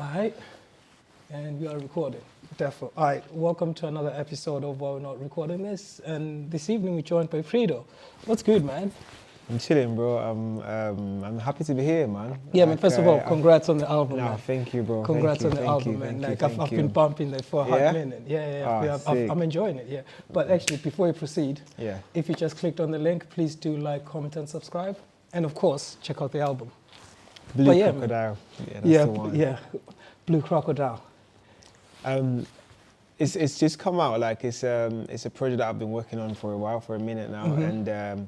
Alright, and we are recording. Definitely. Alright, welcome to another episode of WAWNRT Recording This. And this evening we're joined by Prido. What's good, man? I'm chilling, bro. I'm happy to be here, man. Yeah, man. First of all, congrats on the album, man. Thank you, bro. Congrats on the album, man. Like I've been bumping that for a hot minute. Yeah. I'm enjoying it. Yeah. But actually, before you proceed, if you just clicked on the link, please do like, comment, and subscribe, and of course, check out the album. Blue Crocodile. Yeah, that's the one. Yeah. Blue Crocodile. It's just come out. Like it's a project that I've been working on for a while, for a minute now, and.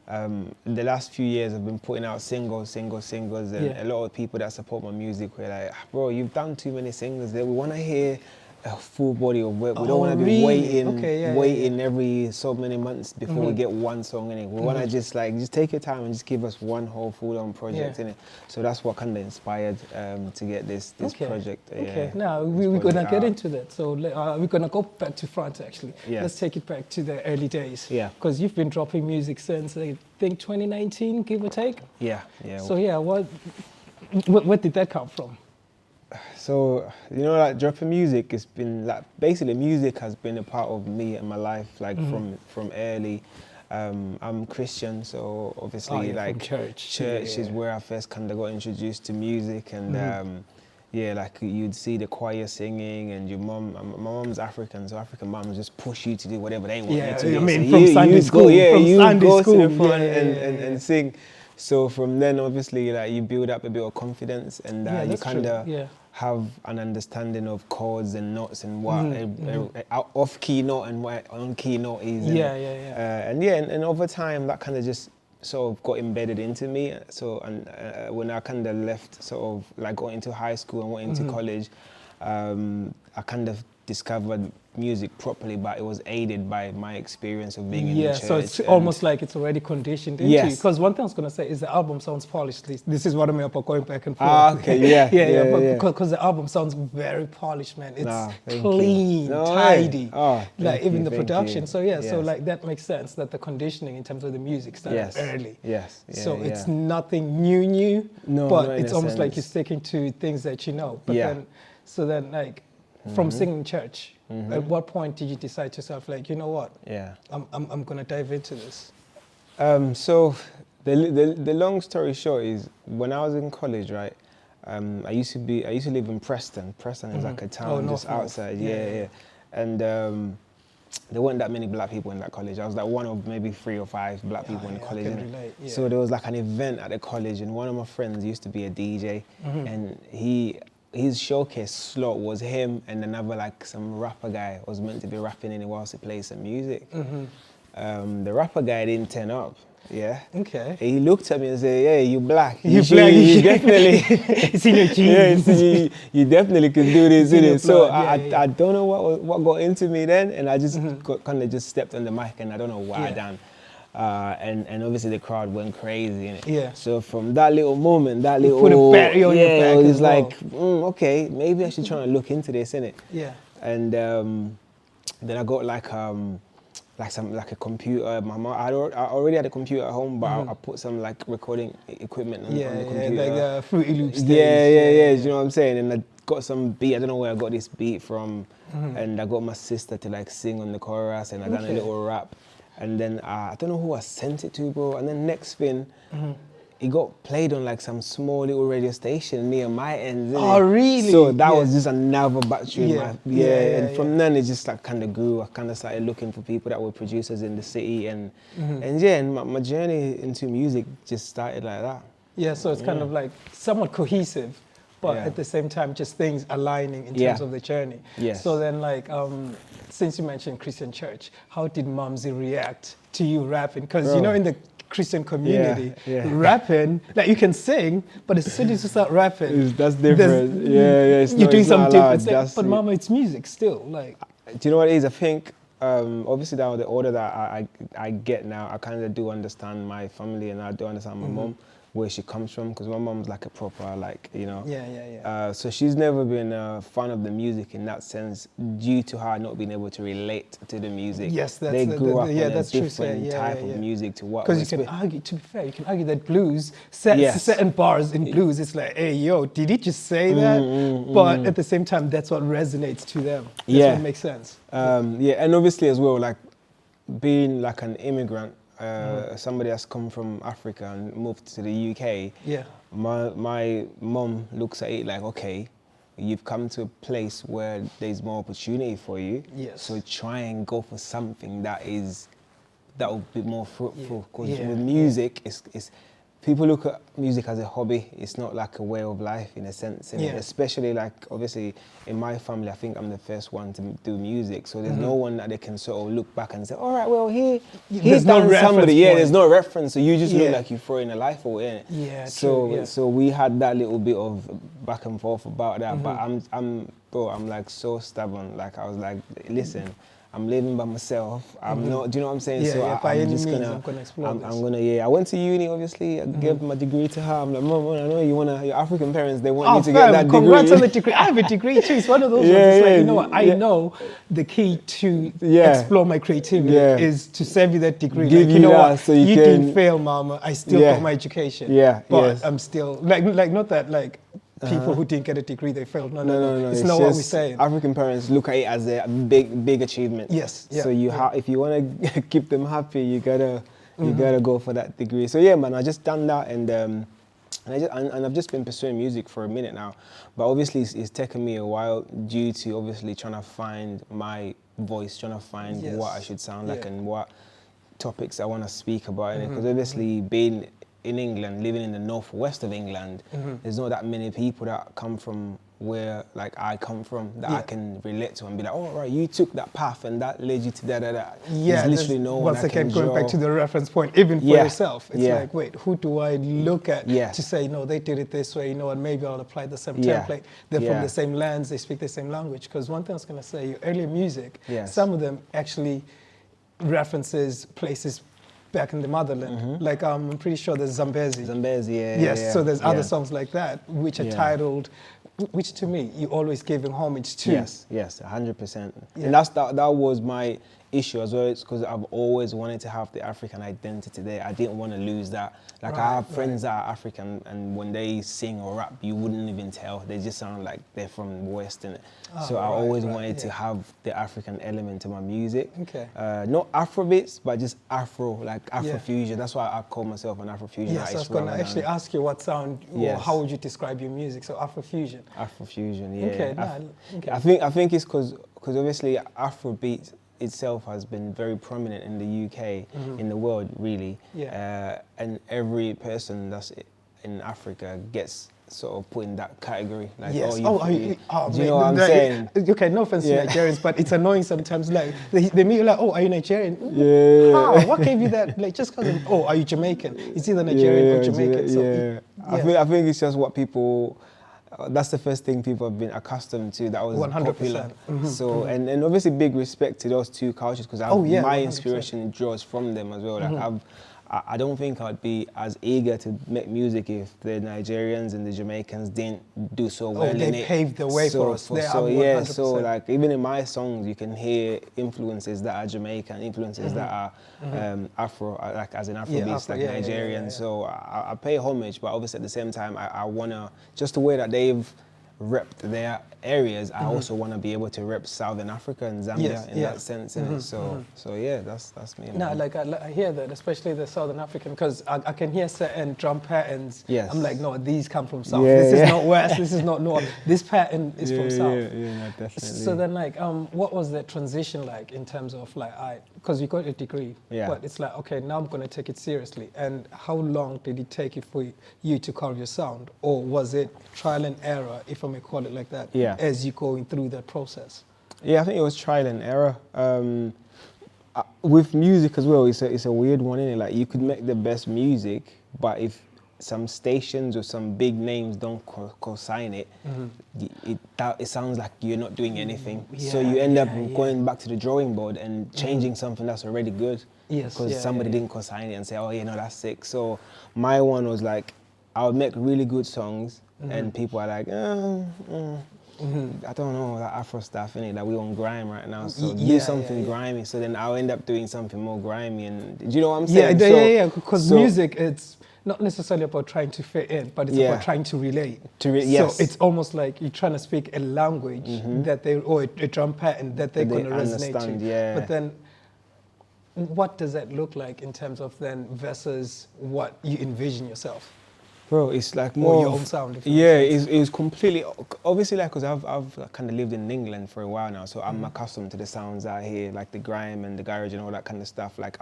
In the last few years, I've been putting out singles, and a lot of people that support my music were like, bro, you've done too many singles there. We want to hear a full body of work. We don't want to be waiting every so many months before we get one song in it. We want to just take your time and just give us one whole full-on project in it. So that's what kind of inspired to get this project. Okay, now we're going to get into that. So we're going to go back to front, actually. Yeah. Let's take it back to the early days. Yeah. Because you've been dropping music since, I think, 2019, give or take? Yeah. So yeah, where did that come from? So, like dropping music, it's been like, basically music has been a part of me and my life, like from early. I'm Christian, so obviously like church is where I first kind of got introduced to music, and like you'd see the choir singing, and your mom, my mom's African, so African moms just push you to do whatever they want you to do. Yeah, I mean, so from Sunday school, you go to the front and sing. So from then, obviously, like you build up a bit of confidence, and you kind of have an understanding of chords and notes and what off-key note and what on-key note is. And over time, that kind of just sort of got embedded into me. So when I kind of left, sort of like got into high school and went into college, I kind of discovered music properly, but it was aided by my experience of being in the church. So it's almost like it's already conditioned into you. Because one thing I was going to say is the album sounds polished. This is what I mean about going back and forth. Because the album sounds very polished, man. It's clean, tidy, like even the production. So so like that makes sense that the conditioning in terms of the music started early. So it's nothing new, but it's almost like you're sticking to things that you know. But then like from singing church, at what point did you decide to yourself, like, you know what? I'm gonna dive into this. So the long story short is, when I was in college, right? I used to live in Preston. Preston is like a town just outside. And there weren't that many black people in that college. I was like one of maybe 3 or 5 black people in the college. So there was like an event at the college, and one of my friends used to be a DJ, and his showcase slot was him and another, like, some rapper guy was meant to be rapping in it whilst he plays some music. The rapper guy didn't turn up. Okay. He looked at me and said, "Hey, you black. You definitely. It's in your genes. You definitely can do this, innit?" So I don't know what got into me then, and I just kind of just stepped on the mic, and I don't know what I done. And obviously the crowd went crazy, innit? So from that little moment, you put a battery on your back. It was like, okay, maybe I should try and look into this, innit? And then I got like a computer. I already had a computer at home, but I put some like recording equipment on the computer. Like Fruity Loops. Yeah. You know what I'm saying? And I got some beat. I don't know where I got this beat from, and I got my sister to like sing on the chorus, and I done a little rap. And then I don't know who I sent it to, bro. And then next thing, it got played on like some small little radio station near my end. Oh, really? So that was just another battery. And from then it just like kind of grew. I kind of started looking for people that were producers in the city, and my journey into music just started like that. Yeah, so it's kind of like somewhat cohesive, but at the same time, just things aligning in terms of the journey. So then, like, since you mentioned Christian church, how did Mumsy react to you rapping? Because, you know, in the Christian community, rapping, like, you can sing, but as soon as you start rapping, that's different. You're doing something different. Like, but Mama, it's music still. Like, do you know what it is? I think, obviously, the older that I get now, I kind of do understand my family, and I do understand my mom. where she comes from, because my mom's like a proper, like, you know. Yeah. So she's never been a fan of the music in that sense, due to her not being able to relate to the music. Yes, that's they grew up on a that's different type of music to what. Because you can argue, to be fair, you can argue that blues, certain bars in blues, it's like, hey, yo, did he just say that? But at the same time, that's what resonates to them. That's what makes sense. And obviously as well, like being like an immigrant, somebody that's come from Africa and moved to the UK, my mom looks at it like, okay, you've come to a place where there's more opportunity for you, so try and go for something that will be more fruitful, because with music, it's people look at music as a hobby. It's not like a way of life in a sense. And especially like, obviously, in my family, I think I'm the first one to do music. So there's no one that they can sort of look back and say, all right, well, he's done somebody. Yeah, there's no reference. So you just look like you're throwing a life away, innit? So we had that little bit of back and forth about that. But I'm like so stubborn. Like I was like, listen, I'm living by myself. I'm not, do you know what I'm saying? I'm just gonna explore this. I'm gonna, I went to uni, obviously. I gave my degree to her. I'm like, Mom, I know your African parents, they want you to get that degree. Congrats on the degree. I have a degree too. It's one of those ones. It's like, you know what? I know the key to explore my creativity is to send you that degree. Give like, you know what? So you didn't fail, Mama. I still got my education. But I'm still, like not that, like, people who didn't get a degree, they failed. No. It's not what we're saying. African parents look at it as a big achievement. Yes. So if you want to keep them happy, you gotta go for that degree. So yeah, man, I just done that, and I've just been pursuing music for a minute now. But obviously, it's taken me a while due to obviously trying to find my voice, trying to find what I should sound like and what topics I want to speak about. Because obviously, being in England, living in the northwest of England, there's not that many people that come from where like I come from that I can relate to and be like, oh right, you took that path and that led you to that. There's literally no one. Once again, going back to the reference point, even for yourself, it's like, wait, who do I look at to say, no, they did it this way, you know, and maybe I'll apply the same template. They're from the same lands, they speak the same language. Because one thing I was going to say, your earlier music, some of them actually references places back in the motherland. Like I'm pretty sure there's Zambezi. Yes, so there's other songs like that which are titled, which to me you always giving homage to. Yes, 100%. And that was my issue as well. It's because I've always wanted to have the African identity there. I didn't want to lose that. Like I have friends that are African, and when they sing or rap, you wouldn't even tell. They just sound like they're from Western. So I always wanted to have the African element to my music. Not Afrobeats, but just Afro, like Afrofusion. That's why I call myself an Afrofusion artist. Yes, I was going to actually ask you what sound, or how would you describe your music? So Afrofusion. Afrofusion, yeah. I think it's because obviously Afrobeat itself has been very prominent in the UK, in the world really, and every person that's in Africa gets sort of put in that category. Like, do you know what I'm saying? Okay, no offense to Nigerians, but it's annoying sometimes. Like they meet you like, oh, are you Nigerian? How? What gave you that? Like just because, are you Jamaican? It's either Nigerian or Jamaican. So I think it's just what people. That's the first thing people have been accustomed to. That was 100%. Popular. So and obviously big respect to those two cultures, because my inspiration draws from them as well. Like I don't think I'd be as eager to make music if the Nigerians and the Jamaicans didn't do so well in it. They paved the way for us. So like even in my songs, you can hear influences that are Jamaican, influences that are Afro, like as in Afrobeats, like Nigerian. So I pay homage, but obviously at the same time, I wanna, just the way that they've repped their areas, I also want to be able to rep Southern Africa and Zambia in that sense. So yeah, that's me. No, like I hear that, especially the Southern African, because I can hear certain drum patterns. I'm like, no, these come from South. This is not West. This is not North. This pattern is from South. Yeah, definitely. So then, like, what was the transition like in terms of like, because you got a degree, but it's like, okay, now I'm going to take it seriously. And how long did it take for you to carve your sound, or was it trial and error, if I may call it like that? As you going through that process? I think it was trial and error. With music as well, it's a weird one, isn't it? Like you could make the best music, but if some stations or some big names don't co-sign it, it sounds like you're not doing anything. So you end up going back to the drawing board and changing something that's already good. Because somebody didn't co-sign it and say, oh, no, that's sick. So my one was like, I would make really good songs, and people are like, I don't know, that Afro stuff, innit? That we on grime right now, so do something grimy. So then I'll end up doing something more grimy, and do you know what I'm saying? Yeah. Because music, it's not necessarily about trying to fit in, but it's about trying to relate. Yes. So it's almost like you're trying to speak a language that they, or a drum pattern that they're going to resonate to. Yeah. But then, what does that look like in terms of then versus what you envision yourself? Bro, it's like more your own sound. It's completely, obviously, like, because I've kind of lived in England for a while now, so I'm accustomed to the sounds out here, like the grime and the garage and all that kind of stuff. Like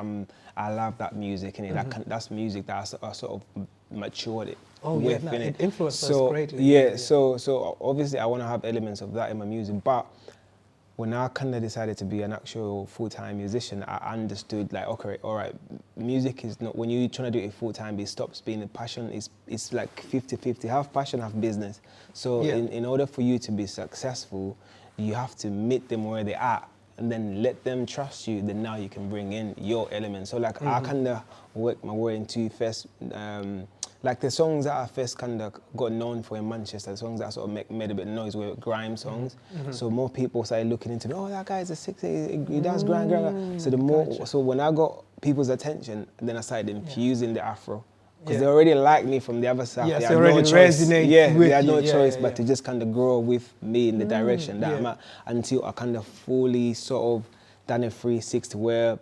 I love that music, and that's music that I sort of matured it. It influenced us greatly. Yeah, so obviously I want to have elements of that in my music, but when I kind of decided to be an actual full-time musician, I understood, like, okay, all right, music is not, when you're trying to do it full-time, it stops being a passion. It's like 50-50, half passion, half business. So in order for you to be successful, you have to meet them where they are and then let them trust you. Then now you can bring in your element. So like I kind of worked my way into first, like the songs that I first kind of got known for in Manchester, the songs that sort of made a bit of noise were grime songs. So more people started looking into me. Oh, that guy's a 60, he does grime. So the more, so when I got people's attention, then I started infusing the Afro. Because they already liked me from the other side. Yes, they already resonate with they had no you. choice but to just kind of grow with me in the direction that I'm at, until I kind of fully sort of done a 360 where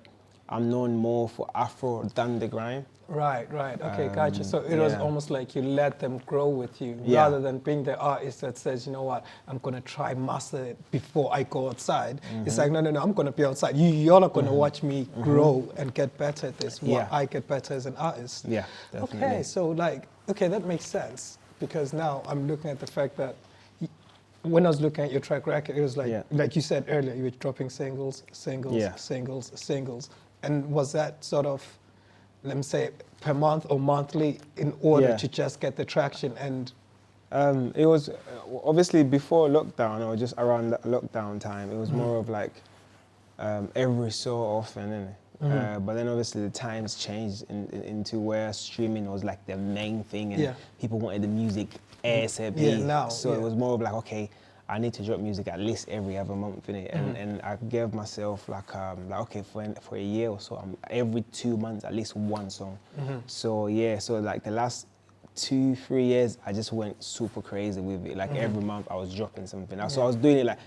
I'm known more for Afro than the grime. Right. Okay, gotcha. So it was almost like you let them grow with you rather than being the artist that says, you know what, I'm going to try master it before I go outside. It's like, no, I'm going to be outside. You're not going to watch me grow and get better at this while I get better as an artist. Yeah, definitely. Okay, so like, that makes sense, because now I'm looking at the fact that when I was looking at your track record, it was like you said earlier, you were dropping singles. And was that sort of, let me say, per month or monthly in order to just get the traction? And it was obviously before lockdown or just around that lockdown time, it was more of like every so often, innit? But then obviously the times changed into where streaming was like the main thing, and people wanted the music ASAP. So it was more of like, okay, I need to drop music at least every other month, innit? And I gave myself like okay, for a year or so, every 2 months at least one song. So so like the last 2-3 years, I just went super crazy with it. Like every month I was dropping something. So I was doing it like,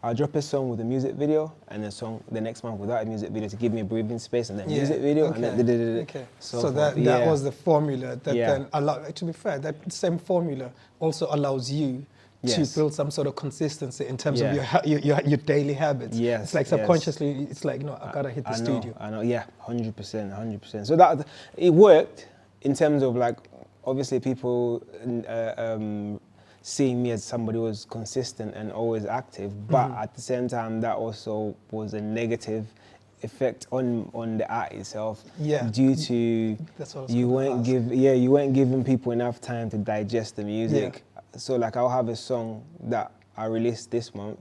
I'll drop a song with a music video, and a song the next month without a music video to give me a breathing space, and then music video, and then So that was the formula that then allowed. To be fair, that same formula also allows you to build some sort of consistency in terms of your daily habits. It's like subconsciously, it's like, no, I gotta hit the studio. I know, 100%. So that it worked in terms of like, obviously people seeing me as somebody who was consistent and always active, but at the same time, that also was a negative effect on the art itself, due to you weren't giving people enough time to digest the music. So like I'll have a song that I released this month,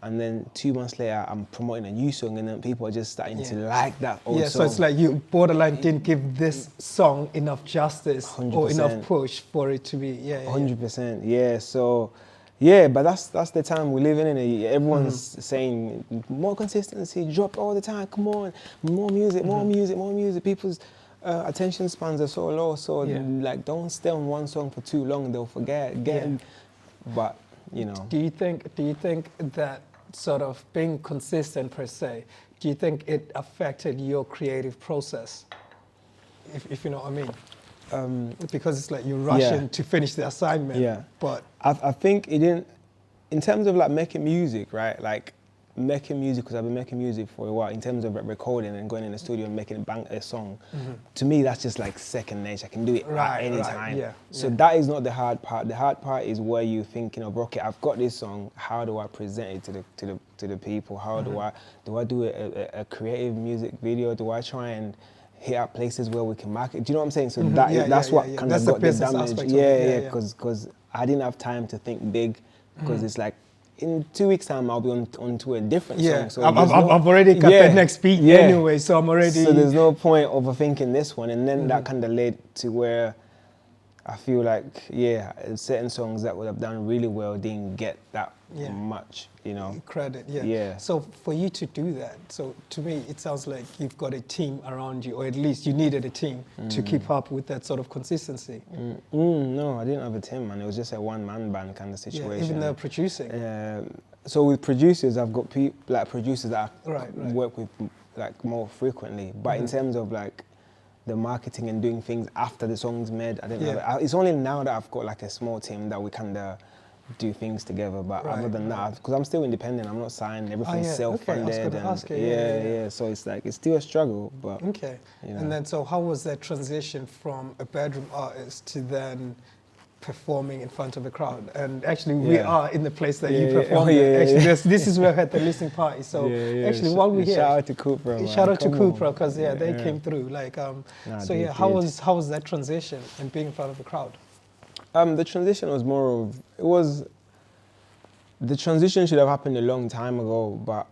and then 2 months later I'm promoting a new song, and then people are just starting to like that old song. So it's like you borderline didn't give this song enough justice 100%. Or enough push for it to be 100%. So but that's the time we're living in. Everyone's saying more consistency, drop all the time, come on, more music. People's attention spans are so low, so like don't stay on one song for too long, they'll forget. But you know, do you think that sort of being consistent per se, do you think it affected your creative process, if you know what I mean? Because it's like you're rushing to finish the assignment. But I think it didn't, in terms of like making music, right? Like making music, because I've been making music for a while, in terms of recording and going in the studio and making a song, to me that's just like second nature. I can do it at any time. So that is not the hard part. The hard part is where you're thinking of, okay, I've got this song, how do I present it to the people? How do I do a creative music video? Do I try and hit up places where we can market? Do you know what I'm saying? So that's what kind of got the damage. Because I didn't have time to think big, because it's like, in 2 weeks' time, I'll be onto a different song. So I've already got the next beat anyway, so I'm already... So there's no point overthinking this one. And then that kind of led to where I feel like, yeah, certain songs that would have done really well didn't get that much, you know. Credit, yeah. Yeah. So for you to do that, so to me, it sounds like you've got a team around you, or at least you needed a team to keep up with that sort of consistency. No, I didn't have a team, man. It was just a one-man band kind of situation. Yeah, even though producing. So with producers, I've got producers that I right. work with like more frequently. But in terms of like the marketing and doing things after the song's made, I didn't have it. It's only now that I've got like a small team that we kind of do things together. But other than that, because I'm still independent, I'm not signed. Everything's self-funded. Okay, I was gonna ask you, So it's like, it's still a struggle. But okay. You know. And then, so how was that transition from a bedroom artist to then performing in front of a crowd? And actually we are in the place that you performed this is where we had the listening party, so actually while we're here, shout out to Cupra, shout out to Cupra, because they came through, like how was that transition and being in front of a crowd? The transition was more of, the transition should have happened a long time ago, but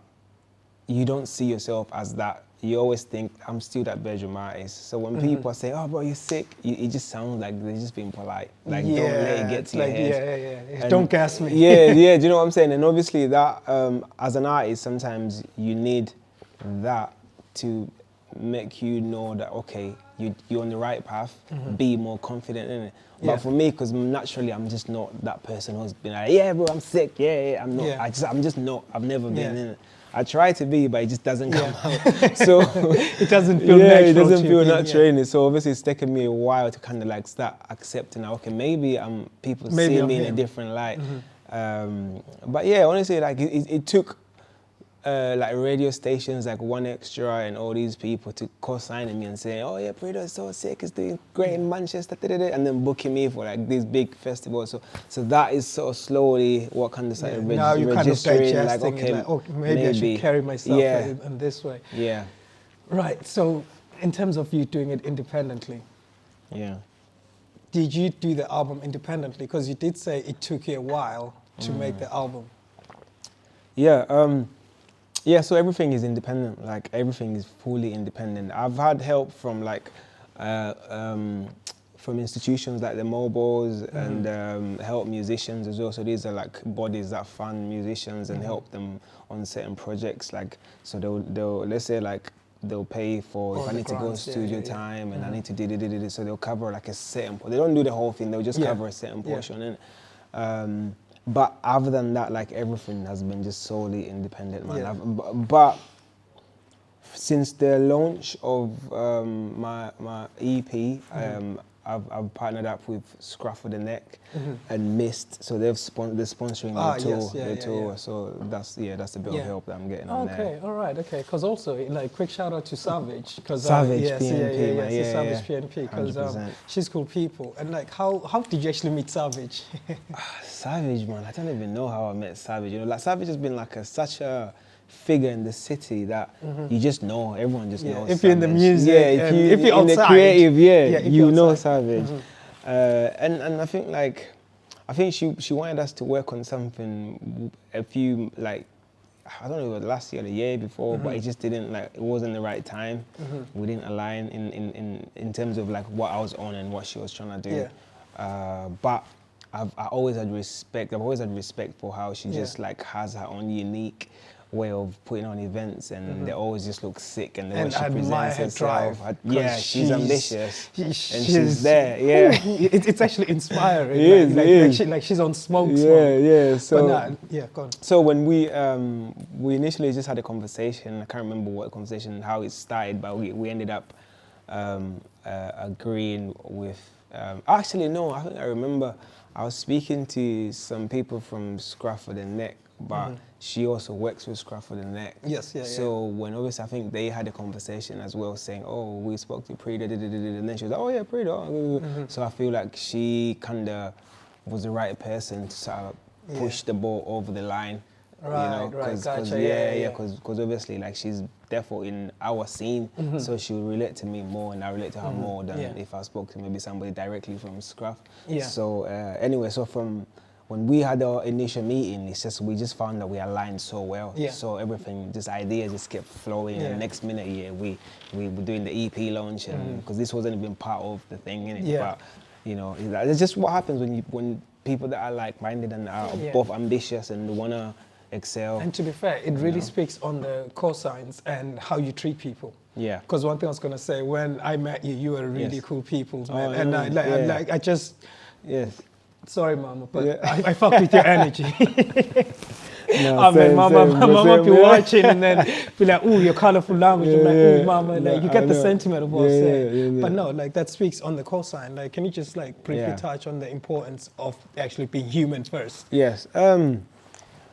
you don't see yourself as that. You always think, I'm still that bedroom artist. So when people say, oh, bro, you're sick, it just sounds like they're just being polite. Like, don't let it get to your head. Yeah. Don't gas me. Yeah, do you know what I'm saying? And obviously that, as an artist, sometimes you need that to make you know that, okay, you're on the right path, be more confident in it. But for me, because naturally I'm just not that person who's been like, yeah, bro, I'm sick, I'm not, I'm just not, I've never been in it. I try to be, but it just doesn't come out. So it doesn't feel natural. It doesn't feel natural in it. So obviously it's taken me a while to kind of like start accepting that, okay, maybe people see me in a different light. But yeah, honestly, like it took like radio stations like WAWNRT and all these people to co-sign me and saying, oh yeah, Prido is so sick, it's doing great in Manchester, and then booking me for like these big festivals. So that is sort of slowly what kind of started now you kind of digesting, like, okay, like, oh, maybe I should carry myself in this way. Yeah. Right, so in terms of you doing it independently, did you do the album independently? Because you did say it took you a while to make the album. Yeah, so everything is independent, like everything is fully independent. I've had help from like, from institutions like the Mobiles and help musicians as well. So these are like bodies that fund musicians and help them on certain projects. Like, so they'll let's say like, they'll pay for if I need to go studio time and I need to do, so they'll cover like a certain, they don't do the whole thing, they'll just cover a certain portion in it. But other than that, like everything has been just solely independent, man. But since the launch of my EP, I've partnered up with Scruff of the Neck and Mist, so they're sponsoring the tour. So that's a bit of help that I'm getting on there. Okay, all right, okay. Because also, like, quick shout out to Savage, because Savage PNP, man. Savage PNP, because she's cool people. And like, how did you actually meet Savage? Savage, man, I don't even know how I met Savage. You know, like Savage has been like such a figure in the city that you just know, everyone just knows. If you're in the music, if you're in outside, the creative, you know outside. Savage. And I think like, she wanted us to work on something a few, like, I don't know if it was last year or the year before, but it just didn't, like, it wasn't the right time. We didn't align in terms of like what I was on and what she was trying to do. But I've always had respect for how she just like has her own unique way of putting on events, and they always just look sick, and the way she presents herself. She's ambitious, and she's there. It's actually inspiring. Like she's on smoke. So go on. So when we initially just had a conversation, I can't remember what conversation, how it started, but we ended up agreeing with. Actually, no, I think I remember. I was speaking to some people from Scruff of the Neck, but she also works with Scruff of the Neck. So when obviously I think they had a conversation as well, saying, oh, we spoke to Prido, and then she was like, oh yeah, Prido. So I feel like she kind of was the right person to sort of push the ball over the line. Because obviously like she's therefore in our scene, so she would relate to me more, and I relate to her more than if I spoke to maybe somebody directly from Scruff. So anyway, so from when we had our initial meeting, it's just we just found that we aligned so well. So everything, just ideas just kept flowing, and next minute we were doing the EP launch, and because this wasn't even part of the thing, innit? But you know, it's just what happens when people that are like-minded and are both ambitious and want to excel. And to be fair, it really speaks on the cosigns and how you treat people. Yeah. Because one thing I was going to say, when I met you, you were really cool people, man. And I just... Yes. Sorry, Mama, but I fuck with your energy. No, I mean, Mama be watching and then be like, ooh, your colorful language. I'm like, ooh, Mama, like, you get the sentiment of what I'm saying. But no, like, that speaks on the cosign. Like, can you just, like, briefly touch on the importance of actually being human first? Yes.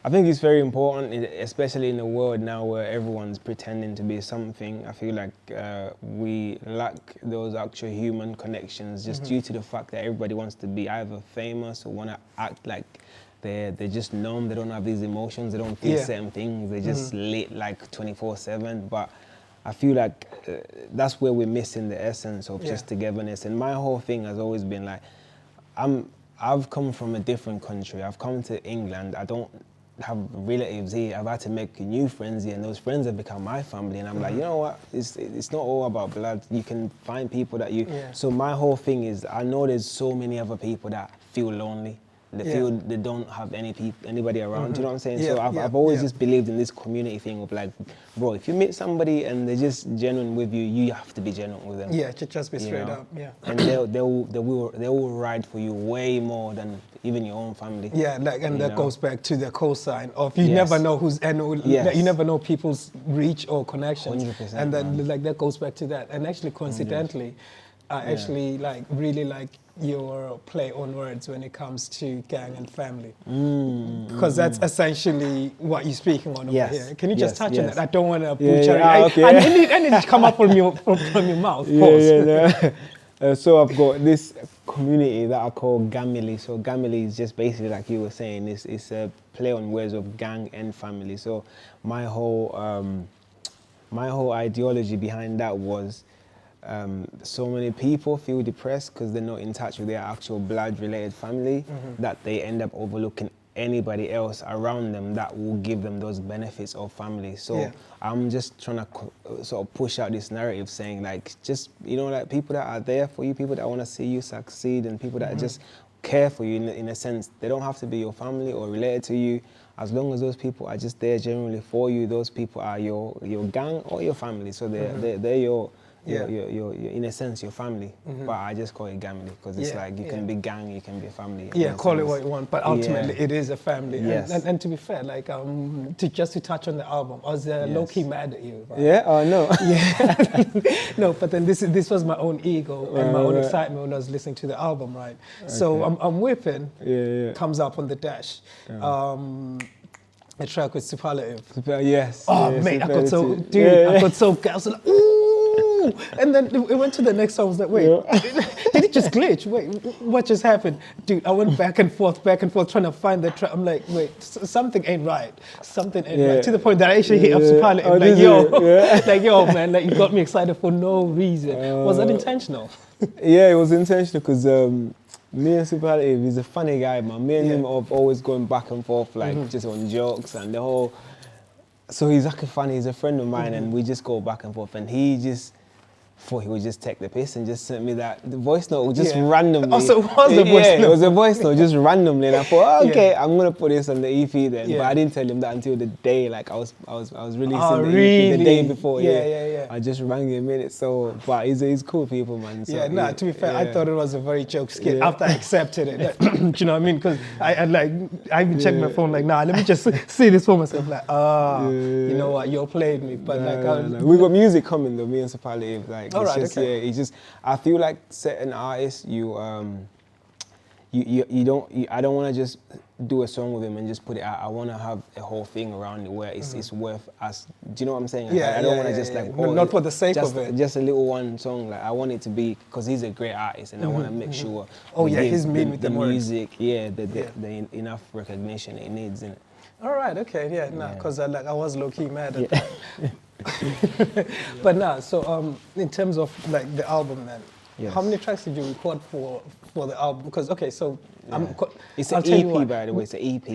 I think it's very important, especially in a world now where everyone's pretending to be something. I feel like we lack those actual human connections just due to the fact that everybody wants to be either famous or want to act like they're just numb, they don't have these emotions, they don't feel certain things, they're just lit like 24/7. But I feel like that's where we're missing the essence of just togetherness. And my whole thing has always been like, I've come from a different country. I've come to England. I don't have relatives here. I've had to make new friends here, and those friends have become my family. And I'm like, you know what? It's not all about blood. You can find people that you... So my whole thing is, I know there's so many other people that feel lonely. They feel they don't have anybody around. Do you know what I'm saying? So I've always just believed in this community thing of like, bro, if you meet somebody and they're just genuine with you, you have to be genuine with them. Yeah, just be straight up. Yeah. And they will ride for you way more than even your own family. Yeah, like, and that goes back to the cosign of you never know who's you never know people's reach or connections. 100%, and then like that goes back to that. And actually, coincidentally, I actually really like your play on words when it comes to gang and family, because that's essentially what you're speaking on over here. Can you just touch on that? I don't want to butcher it. I need to come up from your mouth. So I've got this community that I call Gamilee. So Gamilee is just basically, like you were saying, it's a play on words of gang and family. So my whole ideology behind that was, so many people feel depressed because they're not in touch with their actual blood-related family, that they end up overlooking anybody else around them that will give them those benefits of family. So I'm just trying to sort of push out this narrative saying, like, just, you know, like, people that are there for you, people that want to see you succeed, and people that just care for you in a sense. They don't have to be your family or related to you. As long as those people are just there generally for you, those people are your gang or your family. So they're your in a sense, your family. But I just call it Gamilee because it's like you can be gang, you can be a family. Yeah, call it what you want, but ultimately it is a family. Yes. And to be fair, like to touch on the album, I was low-key mad at you. Right? Yeah? Oh, no. No, but then this was my own ego and my own excitement when I was listening to the album, right? So I'm whipping, comes up on the dash. A track with Superlative. Yes. Oh, mate, I got so, dude, I got so, I was like, ooh. And then it went to the next song. I was like, wait, did it just glitch? Wait, what just happened? Dude, I went back and forth, trying to find the track. I'm like, wait, something ain't right. Something ain't right. To the point that I actually hit up Superlative. Like, yo, man, like, you got me excited for no reason. Was that intentional? Yeah, it was intentional because me and Superlative, he's a funny guy, man. Me and him have always going back and forth, like, just on jokes and the whole... So he's like he's a friend of mine, and we just go back and forth, and he just thought he would just take the piss and just sent me the voice note just randomly. Oh, so it was a voice note? It was a voice note just randomly, and I thought, okay, I'm gonna put this on the EP then. But I didn't tell him that until the day, like I was releasing the EP the day before. I just rang him in it. So, but he's cool people, man. So, to be fair, I thought it was a very joke skit after I accepted it. Do you know what I mean? Because I even checked my phone, like, nah, let me just see this for myself. Like, you know what, you played me, but we got music coming though, me and Superlative, like. All right, it's just I feel like certain artists, I don't want to just do a song with him and just put it out. I want to have a whole thing around it where it's worth us. Do you know what I'm saying? Like, I don't want to just like not for the sake of it. Just a little one song. Like, I want it to be because he's a great artist, and I want to make sure. He's made with the music. The enough recognition it needs in it. All right, okay, because I was low-key mad at that. But so in terms of like the album then, how many tracks did you record for the album? Because it's an EP, by the way. It's an EP.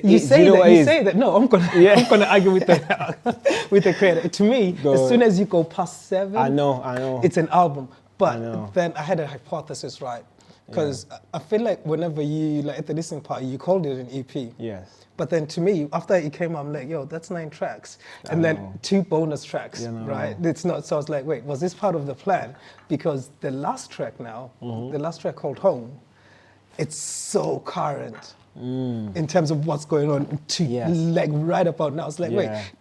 You say that. No, I'm gonna argue with the creator. To me, as soon as you go past 7, I know, it's an album. But then I had a hypothesis, right? Because I feel like whenever you, like at the listening party, you called it an EP. Yes. But then to me, after it came out, I'm like, yo, that's 9 tracks. And then 2 bonus tracks, right? It's not, so I was like, wait, was this part of the plan? Because the last track now, the last track called Home, it's so current in terms of what's going on like right about now. It's like, wait,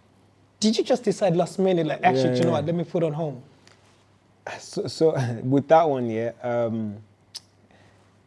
did you just decide last minute, like, actually, you know what, let me put on Home? So with that one,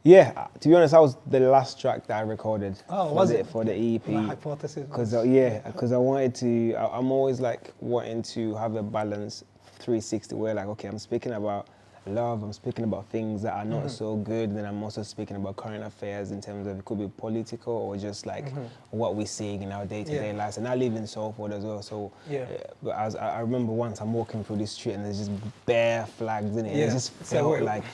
yeah, to be honest, that was the last track that I recorded. Oh, was it? For the EP. My hypothesis. Because I wanted to, I'm always like wanting to have a balance 360 where like, okay, I'm speaking about love, I'm speaking about things that are not so good, and then I'm also speaking about current affairs in terms of it could be political or just like what we're seeing in our day-to-day lives. And I live in Salford as well, so but I remember once I'm walking through this street and there's just bare flags in it. It just felt like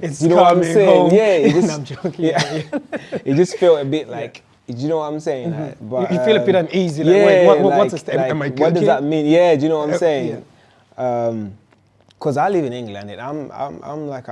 it's you know what I'm saying? Home. Yeah, it just, I'm joking. It just felt a bit like, do you know what I'm saying? Like, but, you feel a bit uneasy, like, wait, what's the step? Am I what does that mean? Yeah, do you know what I'm saying? Because I live in England, and I'm like,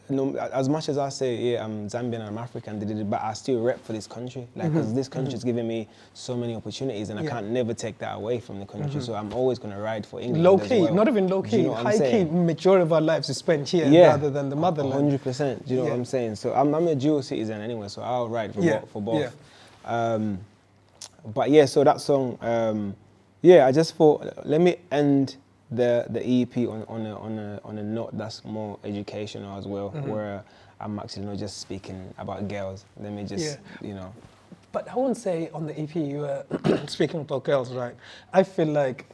you know, as much as I say, I'm Zambian and I'm African, but I still rep for this country, like, because this country's given me so many opportunities, and I can't never take that away from the country. So I'm always going to ride for England. Low key, as well. not even low key, high key. Majority of our lives is spent here rather than the motherland. 100%. Do you know what I'm saying? So I'm a dual citizen anyway, so I'll ride for both. But yeah, so that song, I just thought, let me end the EP on a note that's more educational as well, where I'm actually not just speaking about girls. Let me just, you know. But I wouldn't say on the EP you were speaking about girls, right? I feel like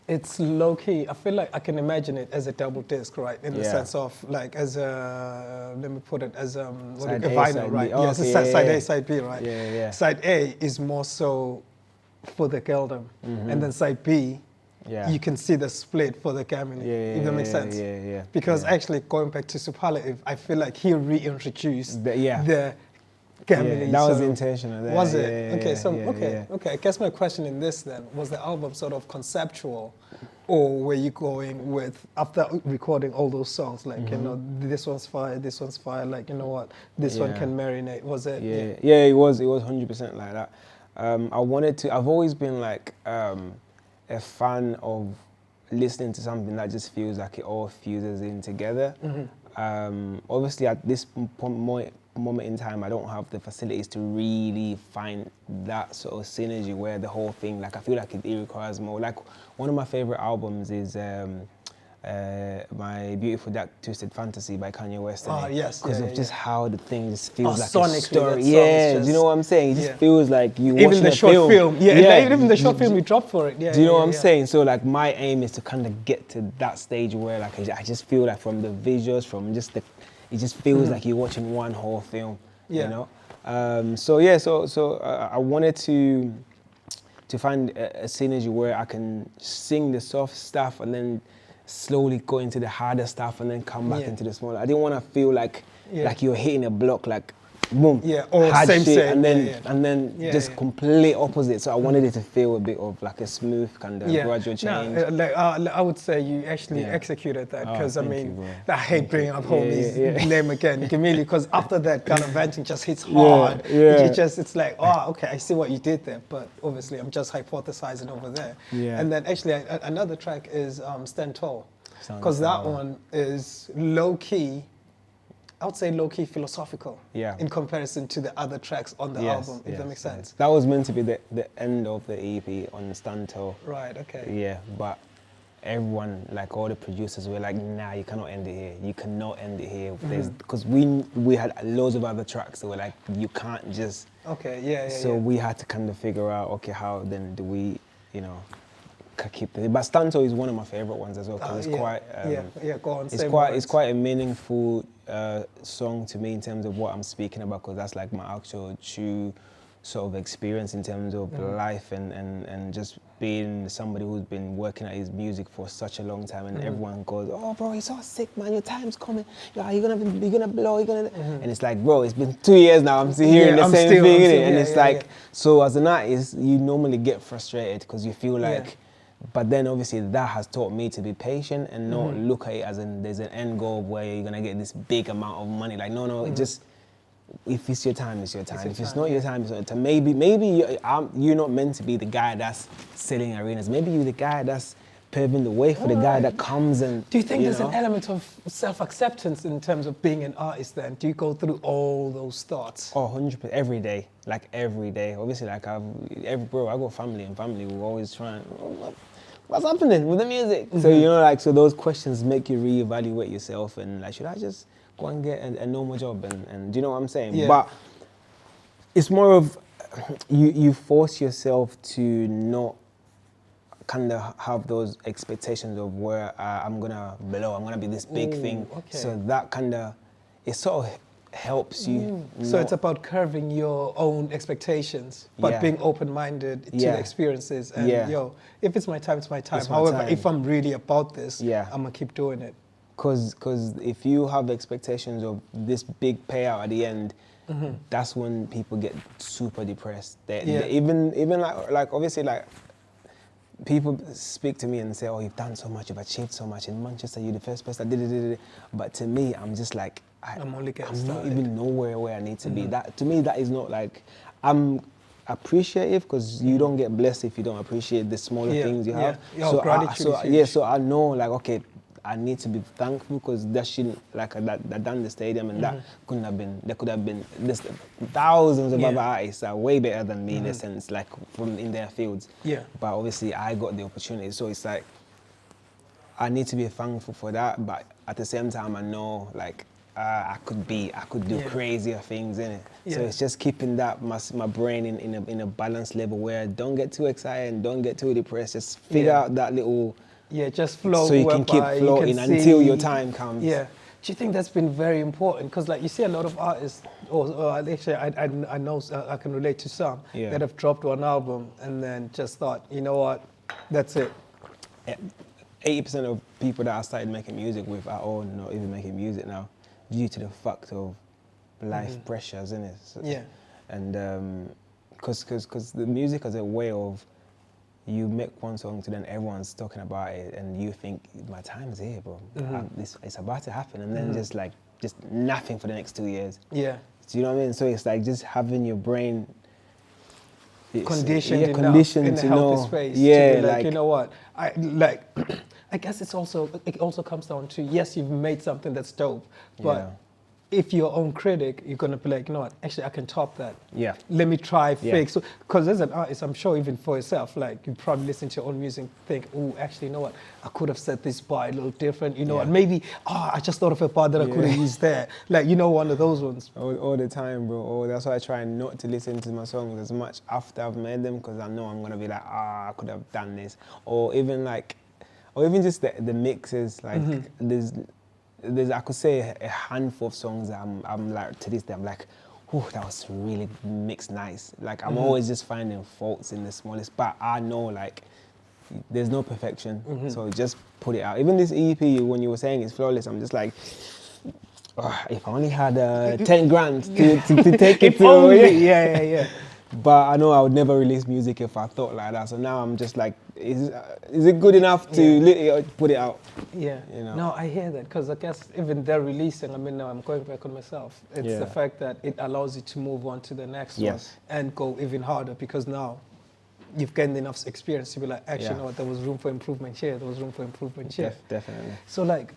it's low key. I feel like I can imagine it as a double disc, right? In the sense of like as a, let me put it as a vinyl, right? Oh, yes, side A, side B, right? Yeah. Side A is more so for the girldom, and then side B, you can see the split for the Gamilee, if that makes sense. Because actually, going back to superlative, I feel like he reintroduced the Gamilee. That was intentional. Was it? Okay. I guess my question in this then, was the album sort of conceptual, or were you going with, after recording all those songs, like, you know, this one's fire, like, you know what, this one can marinate, was it? Yeah, it was 100% like that. I've always been like, a fan of listening to something that just feels like it all fuses in together. Obviously, at this moment in time, I don't have the facilities to really find that sort of synergy where the whole thing, like, I feel like it requires more. Like, one of my favorite albums is My Beautiful Dark Twisted Fantasy by Kanye West. Because of just how the thing just feels like a story. Do you know what I'm saying? It just feels like you watching even the short film. Even the short film we dropped for it. Do you know what I'm saying? So like my aim is to kind of get to that stage where like I just feel like from the visuals, from just it just feels like you're watching one whole film. You know. So I wanted to find a synergy where I can sing the soft stuff and then slowly go into the harder stuff and then come back into the smaller. I didn't want to feel like you're hitting a block, like boom, hard same, and then just complete opposite. So I wanted it to feel a bit of like a smooth kind of gradual change. I would say you actually executed that, because I hate bringing up Homie's name again, Gamilee, because after that kind of venting just hits hard. It's like, okay, I see what you did there, but obviously I'm just hypothesizing over there. And then actually another track is Stand Tall, because that one is low key. I would say low-key philosophical in comparison to the other tracks on the album, if that makes sense. That was meant to be the end of the EP on Stand Tall. Right, okay. Yeah, but everyone, like all the producers were like, nah, you cannot end it here. You cannot end it here. Because we had loads of other tracks that were like, you can't just... So we had to kind of figure out, okay, how then do we, you know, keep the... But Stand Tall is one of my favorite ones as well, because it's quite... go on. It's quite a meaningful song to me in terms of what I'm speaking about, because that's like my actual true sort of experience in terms of life and just being somebody who's been working at his music for such a long time, and everyone goes, oh bro, you're so sick, man, your time's coming, you're gonna blow, and it's like, bro, it's been 2 years now, I'm still hearing the same thing, and it's like, so as an artist, you normally get frustrated because you feel like But then obviously that has taught me to be patient and not look at it as in there's an end goal where you're gonna get this big amount of money. Like no, it just, if it's your time, it's your time. If it's not your time, it's not your time. Maybe you're not meant to be the guy that's selling arenas. Maybe you're the guy that's paving the way for the guy that comes and... Do you think there's an element of self-acceptance in terms of being an artist then? Do you go through all those thoughts? Oh, 100%, every day. Like every day. Obviously, like I got family, and family will always try and, what's happening with the music? So, you know, like, so those questions make you reevaluate yourself and like, should I just go and get a normal job? And do you know what I'm saying? Yeah. But it's more of, you force yourself to not kind of have those expectations of where I'm gonna blow, I'm gonna be this big thing. Okay. So that kind of, it sort of helps you. So it's about curving your own expectations, but being open-minded to the experiences. And if it's my time, it's my time. However, if I'm really about this, I'm gonna keep doing it. Because if you have expectations of this big payout at the end, that's when people get super depressed. They even like obviously like, people speak to me and say, oh, you've done so much, you've achieved so much in Manchester, you're the first person that did it. But to me, I'm just like, I'm not even nowhere where I need to be. That, to me, that is not like, I'm appreciative because you don't get blessed if you don't appreciate the smaller things you have. So I know like, okay, I need to be thankful because that shouldn't, like that done the stadium and that couldn't have been, there could have been this, thousands of other artists that are way better than me in a sense, like from in their fields. Yeah. But obviously I got the opportunity. So it's like, I need to be thankful for that. But at the same time, I know like, I could do crazier things in it. So it's just keeping that my brain in a balanced level where I don't get too excited and don't get too depressed. Just figure out that little... just flow. So you can keep floating until your time comes. Yeah. Do you think that's been very important? Because like you see a lot of artists, or actually I know I can relate to some that have dropped one album and then just thought, you know what, that's it. 80% of people that I started making music with are all not even making music now, due to the fact of life pressures, innit? So, and because the music is a way of, you make one song to then everyone's talking about it and you think, my time's here, bro. It's about to happen. And then just nothing for the next 2 years. Yeah. Do you know what I mean? So it's like just having your brain conditioned in a healthy space. Yeah, to be like, you know what? I guess it also comes down to, yes, you've made something that's dope, but if you're your own critic, you're gonna be like, you know what, actually I can top that. Yeah. Let me try fix. So, because as an artist, I'm sure even for yourself, like you probably listen to your own music, think, oh, actually, you know what, I could have said this bar a little different. You know what, maybe, I just thought of a part that I could have used there. Like, you know, one of those ones. All the time, bro. That's why I try not to listen to my songs as much after I've made them, because I know I'm gonna be like, I could have done this, or even just the mixes. Like there's I could say a handful of songs that I'm like, to this day, I'm like, oh, that was really mixed nice. Like I'm always just finding faults in the smallest, but I know like there's no perfection, so just put it out. Even this EP, when you were saying it's flawless, I'm just like, if I only had 10 grand to take it to. Yeah. But I know I would never release music if I thought like that. So now I'm just like, is it good enough to put it out? Yeah. You know? No, I hear that, because I guess even they're releasing, I mean, now I'm going back on myself. It's the fact that it allows you to move on to the next one and go even harder, because now you've gained enough experience to be like, actually, you know what, there was room for improvement here, there was room for improvement here. Definitely. So like,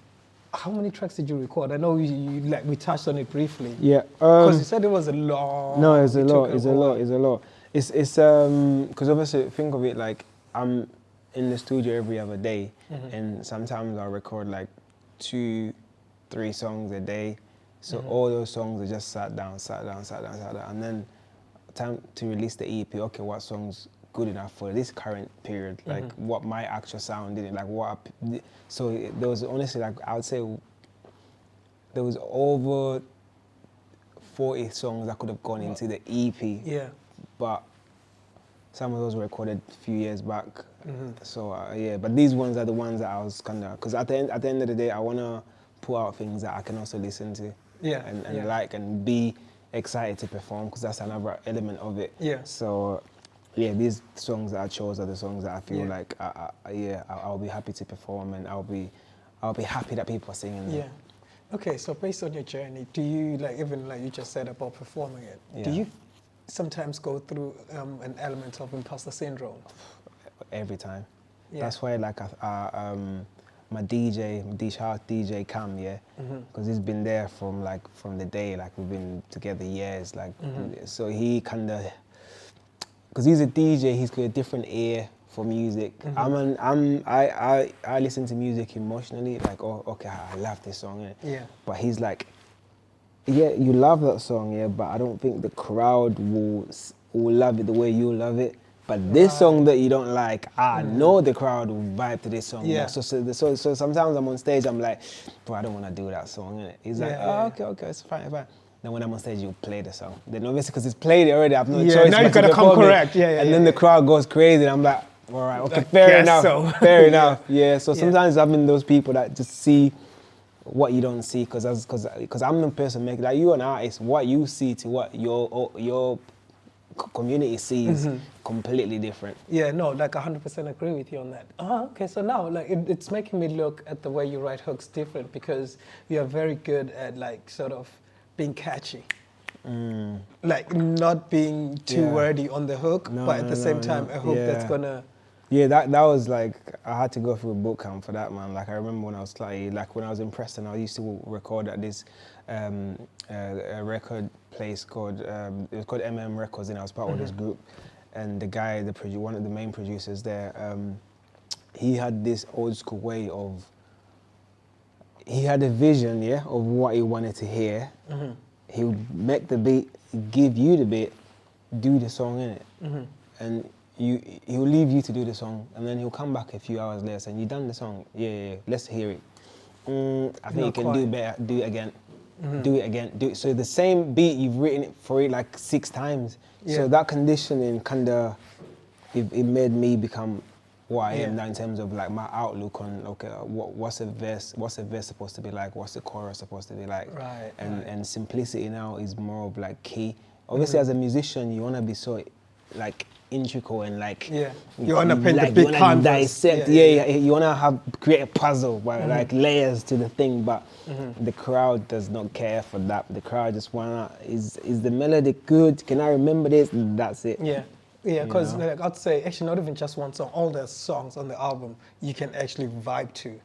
how many tracks did you record? I know we touched on it briefly. Yeah. Because you said it was a lot. No, it's a lot. It's because obviously think of it like I'm in the studio every other day, and sometimes I record like 2-3 songs a day. So all those songs are just sat down, and then time to release the EP. Okay, what songs good enough for this current period? Like what my actual sound did, like what. So there was honestly, like I would say, there was over 40 songs that could have gone into the EP. Yeah. But some of those were recorded a few years back. So but these ones are the ones that I was kind of, because at the end of the day, I want to put out things that I can also listen to. And like and be excited to perform, because that's another element of it. Yeah. So yeah, these songs that I chose are the songs that I feel like, I'll be happy to perform, and I'll be happy that people are singing them. Yeah. Okay, so based on your journey, do you, like, even like you just said about performing it, do you sometimes go through an element of imposter syndrome? Every time. Yeah. That's why, like, my DJ Cam, because he's been there from the day, like we've been together years, like, so he kind of, because he's a DJ, he's got a different ear for music. I listen to music emotionally, like, oh, okay, I love this song, but he's like, yeah, you love that song, but I don't think the crowd will love it the way you love it. But this song that you don't like, I know the crowd will vibe to this song. Yeah. So sometimes I'm on stage, I'm like, bro, I don't want to do that song, innit? He's like, okay, it's fine. Then when I'm on stage, you play the song. Then obviously, because it's played already, I have no choice. Now you gotta come correct. And then the crowd goes crazy, and I'm like, all right, okay, fair enough. Fair enough. Yeah. So sometimes I've been those people that just see what you don't see, because I'm the person making, like, you an artist, what you see to what your community sees completely different. Yeah, no, like 100% agree with you on that. Okay, so now, like, it's making me look at the way you write hooks different, because you are very good at, like, sort of being catchy. Like, not being too wordy on the hook, but at the same time, a hook that's gonna... Yeah, that was like, I had to go through a boot camp for that, man. Like, I remember when I was when I was in Preston, I used to record at this a record place called, it was called Records, and I was part of this group. And the guy, one of the main producers there, he had this old school way of, he had a vision, of what he wanted to hear. He would make the beat, give you the beat, do the song in it. And he'll leave you to do the song, and then he'll come back a few hours later saying, you done the song? Yeah, let's hear it. I think you can do better, do it again. Do it again, do it. So the same beat, you've written it for it like 6 times. So that conditioning kind of, it made me become what I am now, in terms of like my outlook on, okay, what's a verse supposed to be like, what's the chorus supposed to be like. And simplicity now is more of like key. Obviously as a musician, you want to be so like intricate and like you want to paint the big canvas, dissect, you want to create a puzzle, but like layers to the thing, but the crowd does not care for that. The crowd just wanna, is the melody good, can I remember this? That's it. Because like, I'd say actually not even just one song, all the songs on the album you can actually vibe to.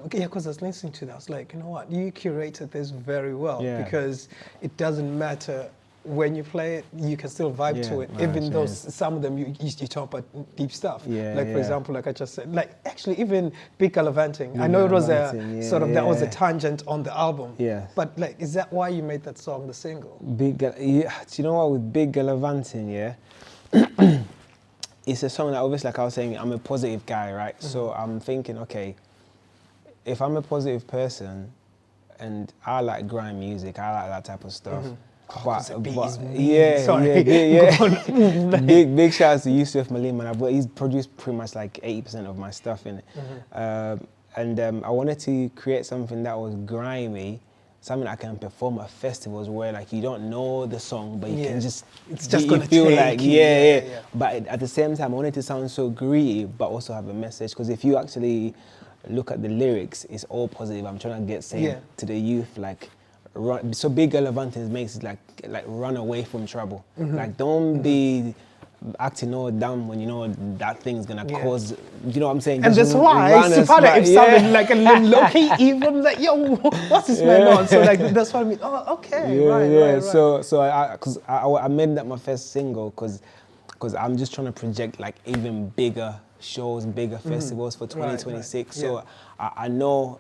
Because I was listening to that, I was like, you know what, you curated this very well, because it doesn't matter when you play it, you can still vibe to it, even though some of them you talk about deep stuff. For example, like I just said, like actually even Big Gallivanting, I know it was a sort of, that was a tangent on the album. But like, is that why you made that song the single? Do you know what, with Big Gallivanting, it's a song that obviously, like I was saying, I'm a positive guy, right? So I'm thinking, okay, if I'm a positive person and I like grime music, I like that type of stuff. Big shout out to Yusuf Malima, but he's produced pretty much like 80% of my stuff in it. I wanted to create something that was grimy, something I can perform at festivals where like you don't know the song, but you can just, it's just gonna feel like But at the same time, I wanted to sound so gritty, but also have a message, because if you actually look at the lyrics, it's all positive. I'm trying to get to the youth, like, so Big Gallivanting makes it like run away from trouble. Like, don't be acting all dumb when you know that thing's gonna cause, you know what I'm saying? And that's why it sounded like a little low-key, even like, yo, what's this man on? So like, that's what I mean. Oh, okay, right. So I made that my first single, because I'm just trying to project like even bigger shows, bigger festivals for 2026. So I know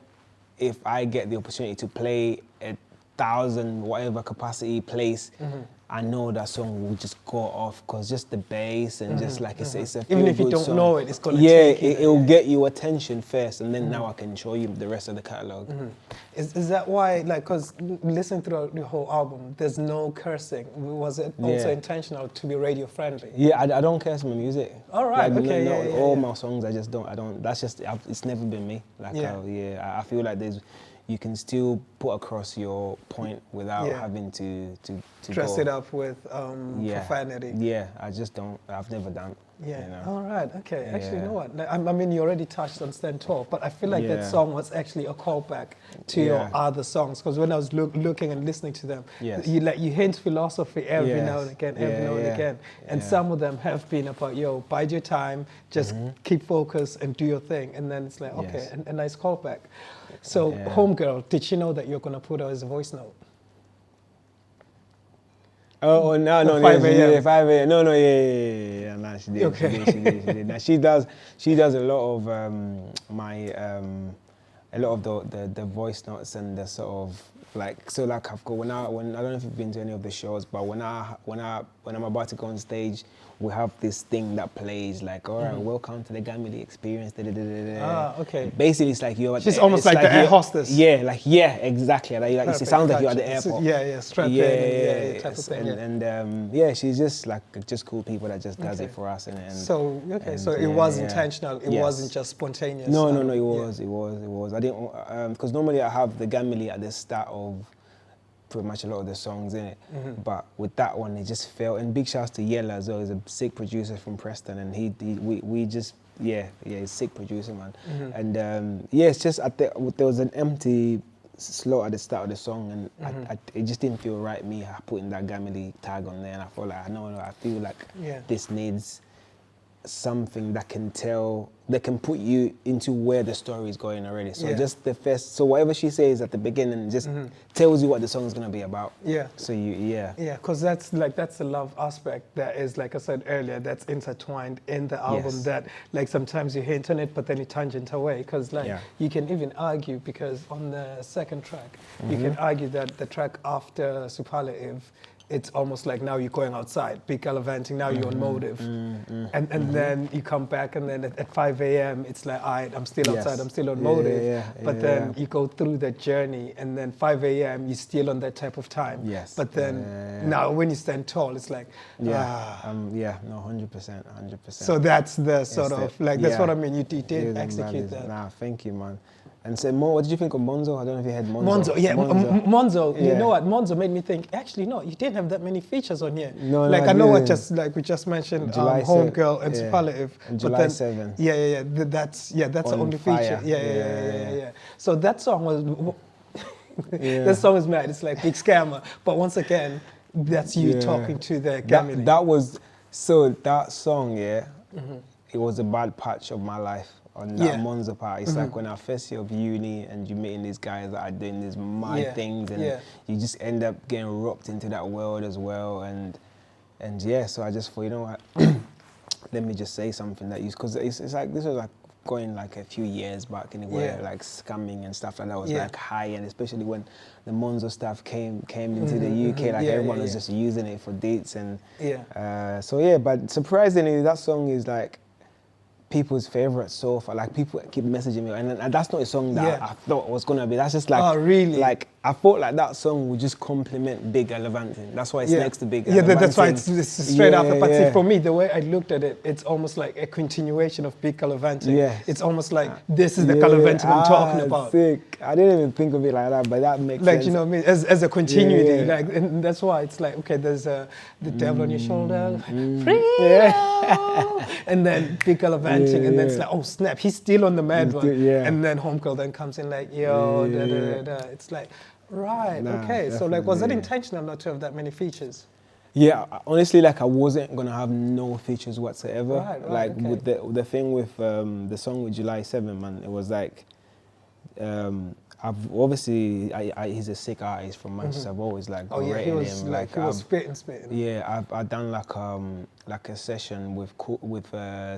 if I get the opportunity to play a 1,000 whatever capacity place, I know that song will just go off, because just the bass and just like it's a even if you don't know it, it's gonna take it will get you attention first, and then now I can show you the rest of the catalog. Is that why, like, because listening through the whole album, there's no cursing? Was it also intentional to be radio friendly? I don't curse my music. All right, all my songs, I don't. That's just, it's never been me. Like, I feel like you can still put across your point without having to dress it up with profanity. Yeah, I just don't. I've never done. Yeah. You know? All right. Okay. Yeah. Actually, you know what? I mean, you already touched on Stand Tall, but I feel like that song was actually a callback to your other songs. Because when I was looking and listening to them, you hint philosophy every now and again, every now and again, and some of them have been about bide your time, just keep focus and do your thing, and then it's like okay, a nice callback. So, Homegirl, did she know that you're gonna put her as a voice note? Oh no, 5 a.m. 5 a.m. No, yeah. No, she did. Okay. She did. Now she does a lot of a lot of the voice notes and the sort of like I've got when I don't know if you've been to any of the shows, but when I'm about to go on stage, we have this thing that plays like, all right, welcome to the Gamilee experience. Okay. Basically, it's like you're. She's almost like the air hostess. Yeah, exactly. Like it sounds like you're at the airport. Strap in, type of thing. And she's just like cool people that just does it for us. So it was intentional. It wasn't just spontaneous. No, it was. I didn't because normally I have the Gamilee at the start of pretty much a lot of the songs in it, but with that one it just felt. And big shouts to Yella as well. He's a sick producer from Preston, and we just he's a sick producer, man. And it's just there was an empty slot at the start of the song, and it just didn't feel right me putting that Gamilee tag on there, and I felt like I feel like this needs something that can put you into where the story is going already. So just so whatever she says at the beginning just tells you what the song is going to be about. Yeah. So because that's the love aspect that is, like I said earlier, that's intertwined in the album. That like sometimes you hint on it, but then you tangent away. Because you can even argue, because on the second track, you can argue that the track after Superlative, it's almost like now you're going outside, big gallivanting, now you're on Motive. And then you come back, and then at 5 a.m. it's like, all right, I'm still outside, I'm still on Motive. But then you go through that journey, and then 5 a.m. you're still on that type of time. Yes. But then now when you Stand Tall, it's like, no, 100%. So that's the sort of, that's what I mean, you did execute that. Nah, thank you, man. And so, what did you think of Monzo? I don't know if you had Monzo. Monzo. You know what? Monzo made me think, actually, no, you didn't have that many features on here. No, I know what we just mentioned, Homegirl and Superlative. And July 7. That's the only feature. Yeah. So that song was, that song is mad. It's like Big Scammer. But once again, that's you talking to the Gamilee. That song, it was a bad patch of my life. On that Monzo part, it's like when our first year of uni and you're meeting these guys that are doing these mad things, and you just end up getting roped into that world as well, and so I just thought, you know what, let me just say something that because it's like this was like going like a few years back anywhere, like scamming and stuff like that was like high, and especially when the Monzo stuff came into the UK, like everyone was just using it for dates, and but surprisingly that song is like people's favorite so far. Like people keep messaging me, and that's not a song that I thought was gonna be. That's just like, oh really? Like I thought like that song would just complement Big Gallivanting. That's why it's next to Big Gallivanting. Yeah, that's why it's straight after. But see, for me, the way I looked at it, it's almost like a continuation of Big Gallivanting. Yes. It's almost like this is the Gallivanting I'm talking about. Sick. I didn't even think of it like that, but that makes sense. Like, you know what I mean? As a continuity. Like, and that's why it's like, okay, there's the devil on your shoulder, Prido, and then Big Gallivanting, and then it's like, oh snap, he's still on the mad one. And then Homegirl then comes in like, yo, It's like, right, okay. So like, was that intentional not to have that many features? Yeah, honestly, like I wasn't gonna have no features whatsoever. Right, okay. With the thing with the song with July 7, man, it was like, I've obviously he's a sick artist from Manchester. I've always like rated him. Like he was spitting. Yeah, I've done like a session with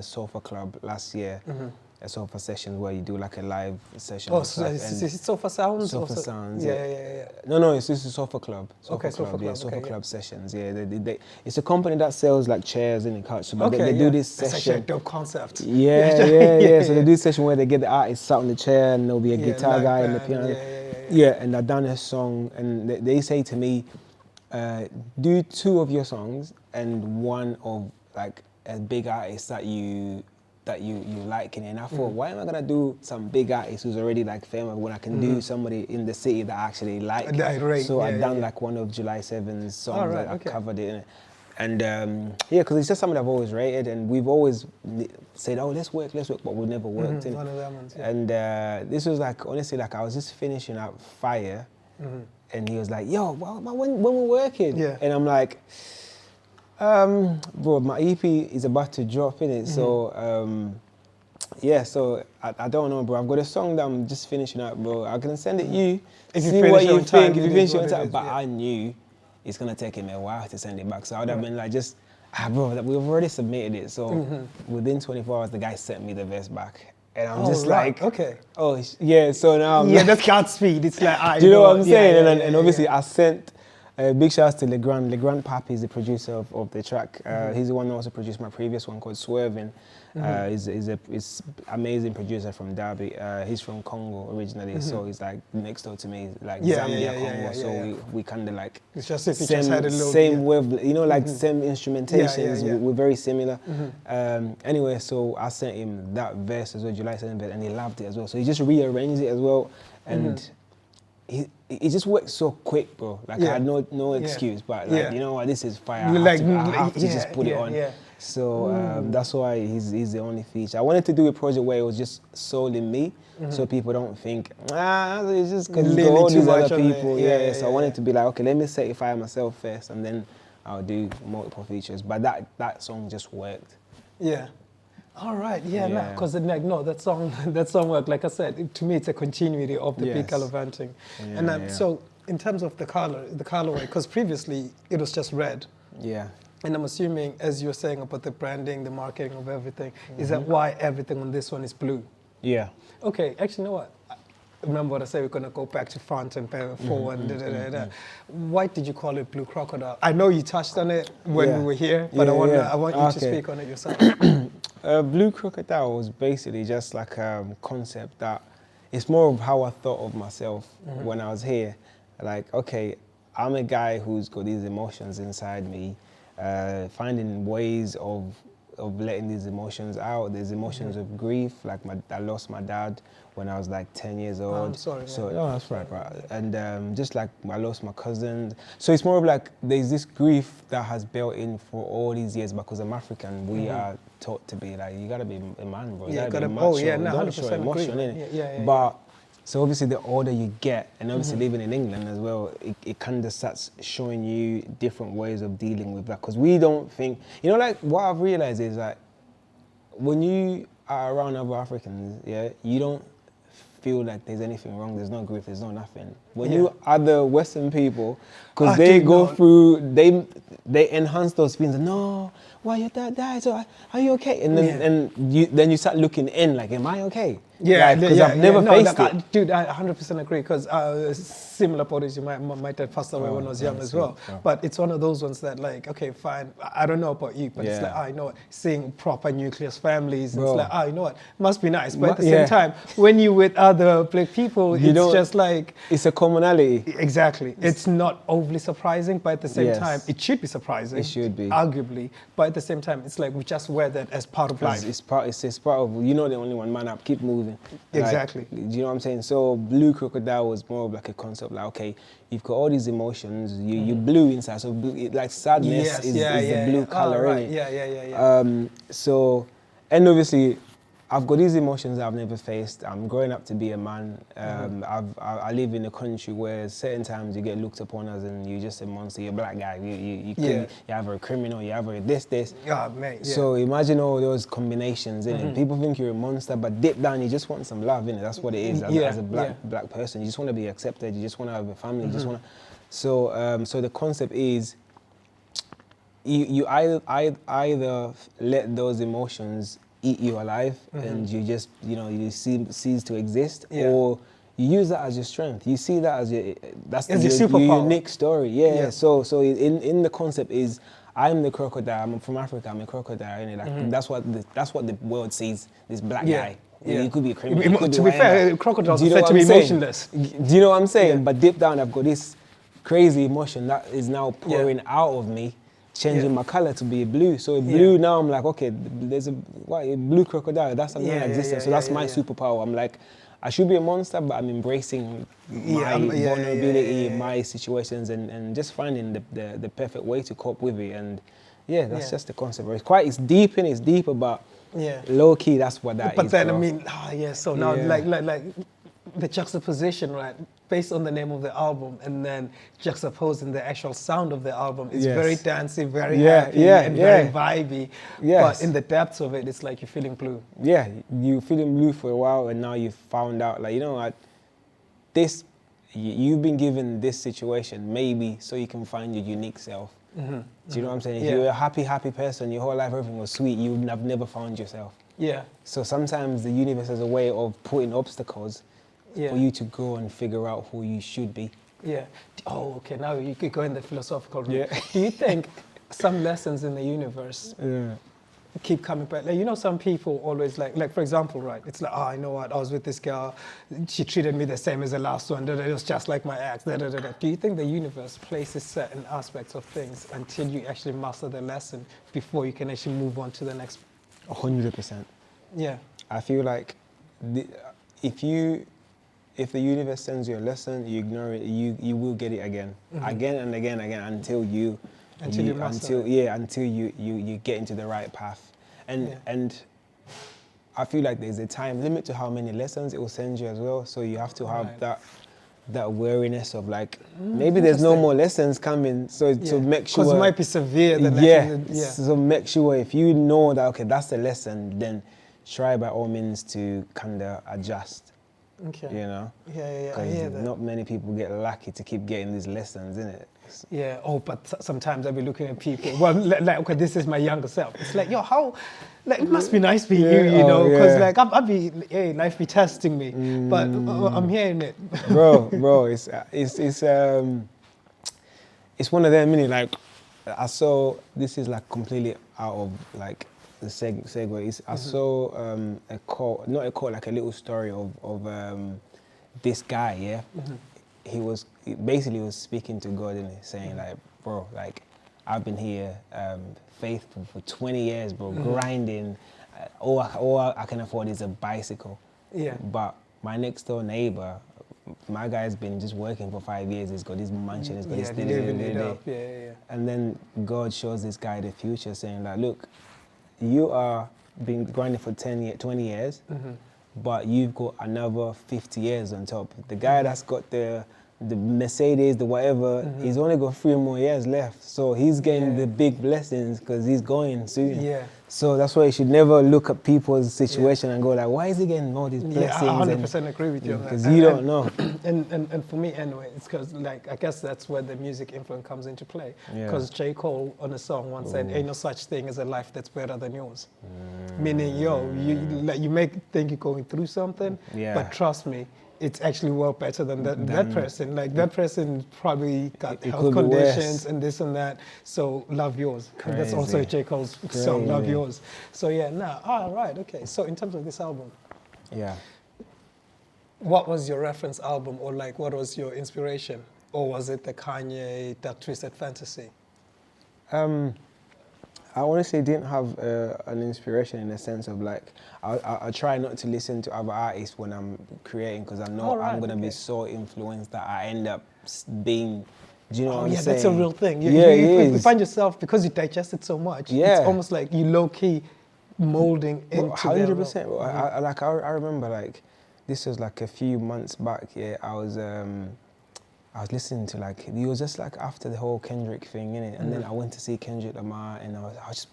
Sofa Club last year. A Sofa session where you do like a live session. Oh, so is it Sofa Sounds? Sofa Sounds. Yeah. No, it's just a Sofa Club. Sofa Club sessions. Yeah, it's a company that sells like chairs and couches. But they do this session. It's actually a dope concept. Yeah. So they do a session where they get the artist sat on the chair and there'll be a guitar guy and the piano. Yeah, and I've done a song, and they say to me, do 2 of your songs and one of like a big artist that you that you like in it. And I thought, why am I gonna do some big artist who's already like famous when I can do somebody in the city that I actually like? So I done like one of July 7's songs that I covered it in it. And yeah, because it's just something I've always rated, and we've always said, oh, let's work, but we've never worked in. One of them ones, And this was like, honestly, like I was just finishing up Fire, and he was like, yo, when we're working? And I'm like, bro, my EP is about to drop in it, so yeah, so I don't know, bro. I've got a song that I'm just finishing up, bro. I can send it you, see what you think. If you finish on time, but I knew it's gonna take him a while to send it back, so I would have been like, just, bro, we've already submitted it, so within 24 hours, the guy sent me the verse back. And I'm just like, oh, yeah, so now I'm that's Godspeed. It's like, do you know what I'm saying? And obviously, I sent big shouts to Legrand. Legrand Papi is the producer of the track. He's the one who also produced my previous one called Swerving. He's an amazing producer from Derby. He's from Congo originally, so he's like next door to me, like Zambia, Congo. So we kind of like it's just if you had a little same wave, you know, like same instrumentations. We're very similar. Anyway, so I sent him that verse as well, July 7th, and he loved it as well. So he just rearranged it as well, and it just worked so quick, bro. Like I had no excuse, but like you know what, this is fire. I have to just put it on. So that's why he's the only feature. I wanted to do a project where it was just solely me, so people don't think it's just because all these other people. So I wanted to be like, okay, let me certify myself first, and then I'll do multiple features. But that song just worked. Yeah. All right, because like that song worked. Like I said, to me, it's a continuity of the big gallivanting. And so, in terms of the colorway, because previously it was just red. Yeah. And I'm assuming, as you were saying about the branding, the marketing of everything, is that why everything on this one is blue? Yeah. Okay, actually, you know what? Remember what I said, we're going to go back to front and forward. Why did you call it Blue Crocodile? I know you touched on it when we were here, but I want you to speak on it yourself. Blue Crocodile was basically just like a concept that it's more of how I thought of myself when I was here. Like, okay, I'm a guy who's got these emotions inside me, finding ways of letting these emotions out. There's emotions of grief, like I lost my dad when I was like 10 years old. I'm sorry. So that's right. And just like I lost my cousin. So it's more of like there's this grief that has built in for all these years because I'm African. We are taught to be like, you gotta be a man, bro. You gotta be macho. Don't show emotion, innit? But so obviously the older you get, and obviously living in England as well, it kind of starts showing you different ways of dealing with that. Because we don't think, you know, like what I've realized is that when you are around other Africans, you don't feel like there's anything wrong, there's no grief, there's no nothing. When you other Western people, because they go through, they enhance those feelings. No, why your dad died? So are you okay? And then you start looking in, like, am I okay? Because I've never faced it. Dude, I 100% agree, because similar bodies, my dad passed away when I was young as well. But it's one of those ones that, like, okay, fine, I don't know about you, but it's like, you know what, seeing proper nucleus families, it's like, you know what, must be nice. But at the same time, when you're with other black people, it's just like... It's a commonality. Exactly. It's not overly surprising, but at the same time, it should be surprising. It should be. Arguably. But at the same time, it's like we just wear that as part of life. It's part of, you're not the only one, man up, keep moving. Exactly. Like, do you know what I'm saying? So Blue Crocodile was more of like a concept, like, okay, you've got all these emotions, you blue inside, so blue, like sadness is the blue color, innit? So, and obviously, I've got these emotions that I've never faced. I'm growing up to be a man. I live in a country where certain times you get looked upon as and you're just a monster, you're a black guy, you either a criminal, you either this. Mate, So imagine all those combinations, innit? People think you're a monster, but deep down you just want some love, innit? That's what it is as a black person. You just want to be accepted, you just want to have a family, you just want to... So the concept is you either let those emotions eat you alive and you just, you cease to exist, or you use that as your strength. You see that as your unique story. So in the concept is, I'm the crocodile, I'm from Africa, I'm a crocodile, like, that's what the world sees, this black guy. You could be a criminal. To be fair, crocodiles are said to be emotionless. Do you know what I'm saying? But deep down I've got this crazy emotion that is now pouring out of me. changing my color to be blue. So blue now I'm like, okay, there's a Blue Crocodile. That's something that exists. So that's my superpower. I'm like, I should be a monster, but I'm embracing my vulnerability, my situations, and just finding the perfect way to cope with it. And that's just the concept. It's deeper, but low key, that's what that is. But then, bro. I mean, so now like the juxtaposition, right? Based on the name of the album, and then juxtaposing the actual sound of the album, it's very dancey, very happy, and very vibey. But in the depths of it, it's like you're feeling blue. Yeah, you're feeling blue for a while, and now you've found out, like, you know what, you've been given this situation maybe so you can find your unique self. Do you know what I'm saying? If you're a happy person, your whole life everything was sweet, you would have never found yourself. Yeah. So sometimes the universe has a way of putting obstacles for you to go and figure out who you should be. Yeah. Oh, okay. Now you could go in the philosophical route. Yeah. Do you think some lessons in the universe keep coming back? Like, you know, some people always like for example, right? It's like, I know what, I was with this girl, she treated me the same as the last one. It was just like my ex. Do you think the universe places certain aspects of things until you actually master the lesson before you can actually move on to the next? 100%. Yeah. I feel like if the universe sends you a lesson, you ignore it, you will get it again. Again and again until you get into the right path. And I feel like there's a time limit to how many lessons it will send you as well. So you have to have that wariness of like, maybe there's no more lessons coming. So to make sure, because it might be severe. So make sure if you know that, okay, that's the lesson, then try by all means to kind of adjust. Okay. You know? Yeah. Because not many people get lucky to keep getting these lessons, innit? Yeah. Oh, but sometimes I'll be looking at people. Well, like, okay, this is my younger self. It's like, yo, how? Like, it must be nice being you know? Because like, I'll be, life be testing me. But I'm hearing it. bro, it's one of them, innit? Like, I saw, this is like completely out of like the segue. I saw a quote, not a quote, like a little story of this guy, He was basically speaking to God and saying like, bro, like, I've been here faithful for 20 years, bro, grinding. All I can afford is a bicycle. Yeah. But my next door neighbor, my guy's been just working for 5 years. He's got his mansion. He's got his thing. And then God shows this guy the future, saying like, look, you are been grinding for 20 years, but you've got another 50 years on top. The guy that's got the Mercedes, the whatever, he's only got 3 more years left. So he's getting the big blessings because he's going soon. Yeah. So that's why you should never look at people's situation and go like, why is he getting all these blessings? Yeah, I 100% agree with you on that. Because you don't know. And for me anyway, it's because like, I guess that's where the music influence comes into play. Because J. Cole on a song once said, ain't no such thing as a life that's better than yours. Meaning, you may think you're going through something, but trust me, it's actually well better than that person. Like, that person probably got health conditions and this and that. So love yours. That's also J. Cole's song, Love Yours. So right, okay. So in terms of this album, what was your reference album, or like what was your inspiration? Or was it the Kanye, That Twisted Fantasy? I honestly didn't have an inspiration in the sense of like, I try not to listen to other artists when I'm creating, because I know I'm going to be so influenced that I end up being, do you know what I'm saying? That's a real thing. You find yourself, because you digest it so much, it's almost like you low-key molding into 100%. I remember like, this was like a few months back, I was listening to like, it was just like after the whole Kendrick thing, innit? And then I went to see Kendrick Lamar, and I was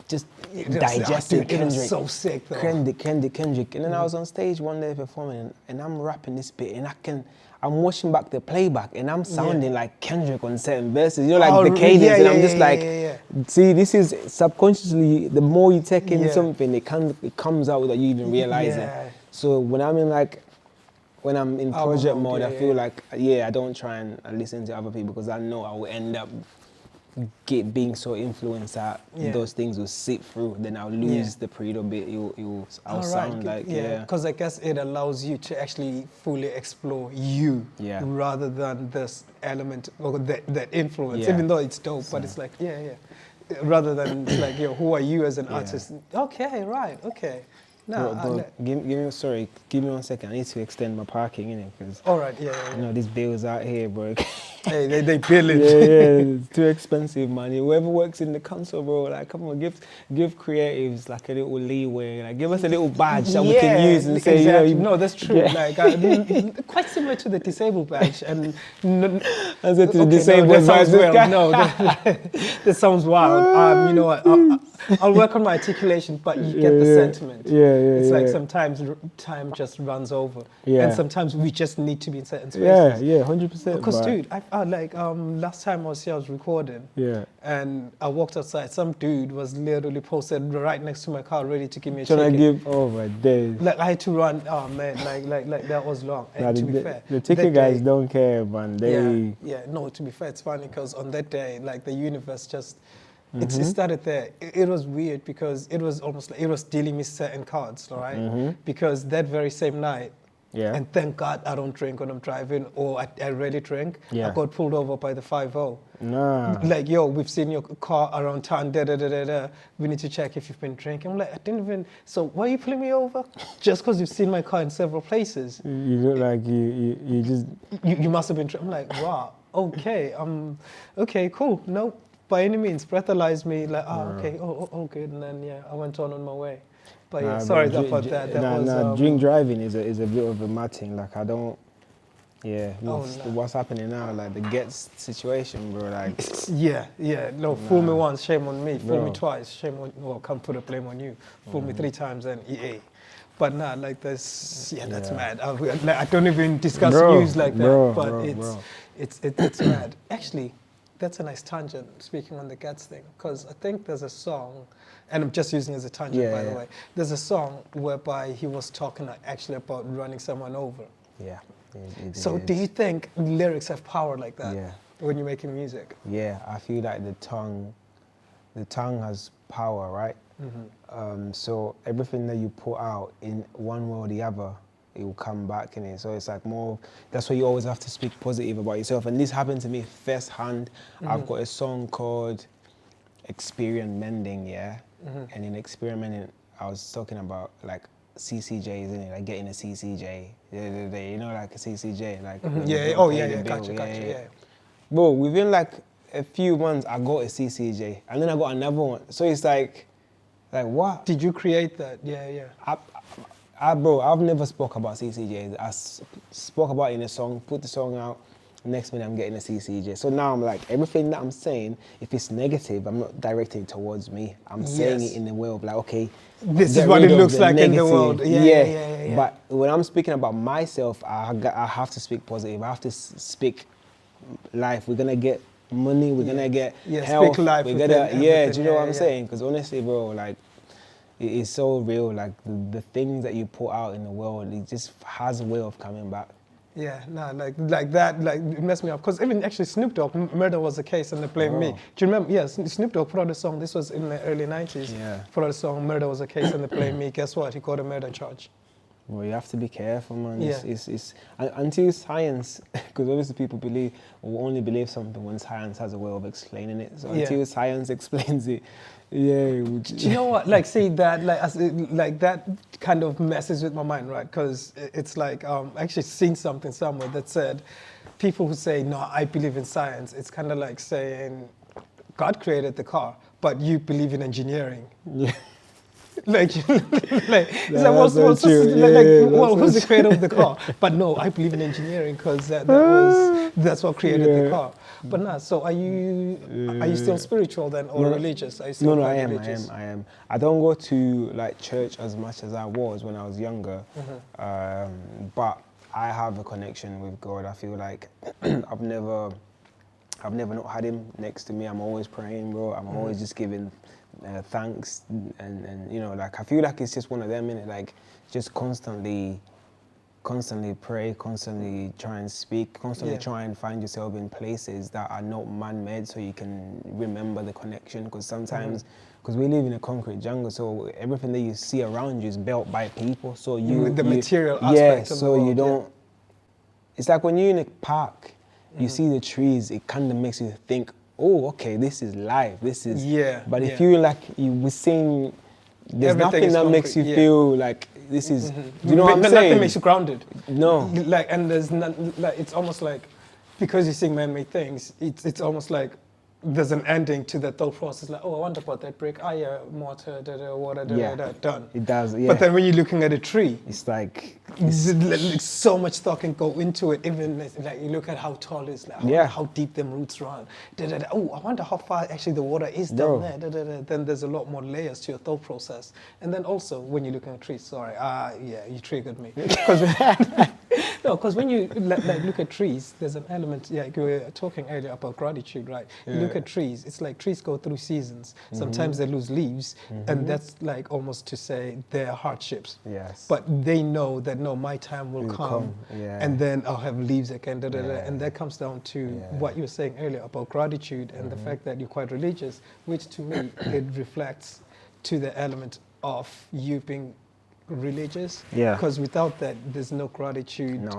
just digesting Kendrick. It was so sick though. Kendrick. And then I was on stage one day performing, and I'm rapping this bit, and I'm watching back the playback, and I'm sounding like Kendrick on certain verses, you know, like the cadence, and I'm just like, see, this is subconsciously, the more you take in something, it comes out without you even realizing. So when I'm in project mode, I feel like, I don't try and listen to other people, because I know I will end up being so influenced that those things will seep through. Then I'll lose the Prido bit. I'll sound like, because I guess it allows you to actually fully explore you, rather than this element or that influence, even though it's dope, but it's like, rather than like, who are you as an artist? Okay, right, okay. No, give me 1 second. I need to extend my parking, innit? Because all right, you know these bills out here, bro. Hey, they bill it. It's too expensive, man. Whoever works in the council, bro, like, come on, give creatives like a little leeway. Like, give us a little badge that we can use and say, exactly. No, that's true. Like, quite similar to the disabled badge. And as to the disabled badge. That sounds wild. You know what? I'll work on my articulation, but you get the sentiment. It's like sometimes time just runs over, and sometimes we just need to be in certain spaces. 100%. Because, dude, last time I was here, I was recording, and I walked outside. Some dude was literally posted right next to my car, ready to give me a ticket. Oh my days! Like, I had to run. Oh man, like that was long. And to be fair, the ticket guys don't care, man. No, to be fair, it's funny because on that day, like, the universe just. It started there. It was weird because it was almost like it was dealing me certain cards, all right? Because that very same night, and thank God I don't drink when I'm driving, or I rarely drink. I got pulled over by the 5-0. Nah. Like, we've seen your car around town, we need to check if you've been drinking. I'm like, I didn't even, so why are you pulling me over? Just because you've seen my car in several places. You look like you just... You must have been, I'm like, wow, okay, okay, cool, nope. By any means, breathalyzed me, like, okay, good, and then I went on my way. But sorry about that. Drink driving is a bit of a mad thing. Like, I don't, what's happening now? Like, the Gets situation, bro. Like, fool me once, shame on me. Fool me twice, shame on. Well, can't put a blame on you. Fool me 3 times, and EA. But like this, that's mad. I don't even discuss news like that. But it's mad. Actually. That's a nice tangent, speaking on the Gets thing, because I think there's a song, and I'm just using it as a tangent, by the way. There's a song whereby he was talking actually about running someone over. So do you think lyrics have power like that when you're making music? Yeah, I feel like the tongue has power, right? So everything that you put out in one way or the other, it will come back in it. So it's like more, that's why you always have to speak positive about yourself. And this happened to me firsthand. I've got a song called Experience Mending, and in Experimenting, I was talking about like CCJs, isn't it? Like getting a CCJ, you know, like a CCJ, like gotcha. Bro, within like a few months, I got a CCJ, and then I got another one. So it's like what? Did you create that? Bro, I've never spoke about CCJs. I spoke about it in a song, put the song out, next minute I'm getting a CCJ. So now I'm like, everything that I'm saying, if it's negative, I'm not directing it towards me. I'm saying it in the way of like, okay, this is what it looks like negative. In the world. Yeah. But when I'm speaking about myself, I have to speak positive. I have to speak life. We're gonna get money, we're gonna get health. Speak life. We're gonna, do you know what I'm saying? Because honestly, bro, like, it is so real. Like, the things that you put out in the world, it just has a way of coming back. Like that, like, it messed me up. Because even actually Snoop Dogg, Murder Was the Case, and They Blame Me. Do you remember? Snoop Dogg put out a song, this was in the early 90s. Put out a song, Murder Was the Case, and They Blame Me. Guess what? He got a murder charge. Well, you have to be careful, man. It's until science, because obviously people will only believe something when science has a way of explaining it. So until science explains it, do you know what? Like, see that, like that kind of messes with my mind, right? Because it's like, I actually seen something somewhere that said, people who say, no, I believe in science, it's kind of like saying, God created the car, but you believe in engineering. Who's the creator of the car? But no, I believe in engineering because that's what created the car. But so are you still spiritual then, or religious? Are you still I am. I don't go to like church as much as I was when I was younger, but I have a connection with God. I feel like I've never not had him next to me. I'm always praying, bro. I'm always just giving thanks, and you know, like, I feel like it's just one of them, innit? Like, just constantly pray, constantly try and speak, constantly try and find yourself in places that are not man-made, so you can remember the connection. Because sometimes, because we live in a concrete jungle, so everything that you see around you is built by people. So material aspect of the world, you don't. It's like when you're in a park, you see the trees, it kind of makes you think oh, okay, this is live. This is But if yeah. you were saying, there's Everything nothing that makes you feel like this is. Do you know what I'm saying? Nothing makes you grounded. No. Like, and there's not, like, it's almost like, because you sing man-made things, it's almost like there's an ending to the thought process. Like, oh, I wonder about that brick. Yeah, mortar, water, done. It does, yeah. But then when you're looking at a tree, it's like so much thought can go into it. Even like you look at how tall it is, like how deep them roots run. Oh, I wonder how far actually the water is down there. Then there's a lot more layers to your thought process. And then also when you're looking at trees, sorry, yeah, you triggered me. Because when you look at trees, there's an element. Yeah, you were talking earlier about gratitude, right? You look at trees. It's like trees go through seasons. Sometimes they lose leaves, and that's like almost to say there are hardships. Yes. But they know that no, my time will come, and then I'll have leaves again. And that comes down to what you were saying earlier about gratitude and the fact that you're quite religious, which to me it reflects to the element of you being religious, because without that there's no gratitude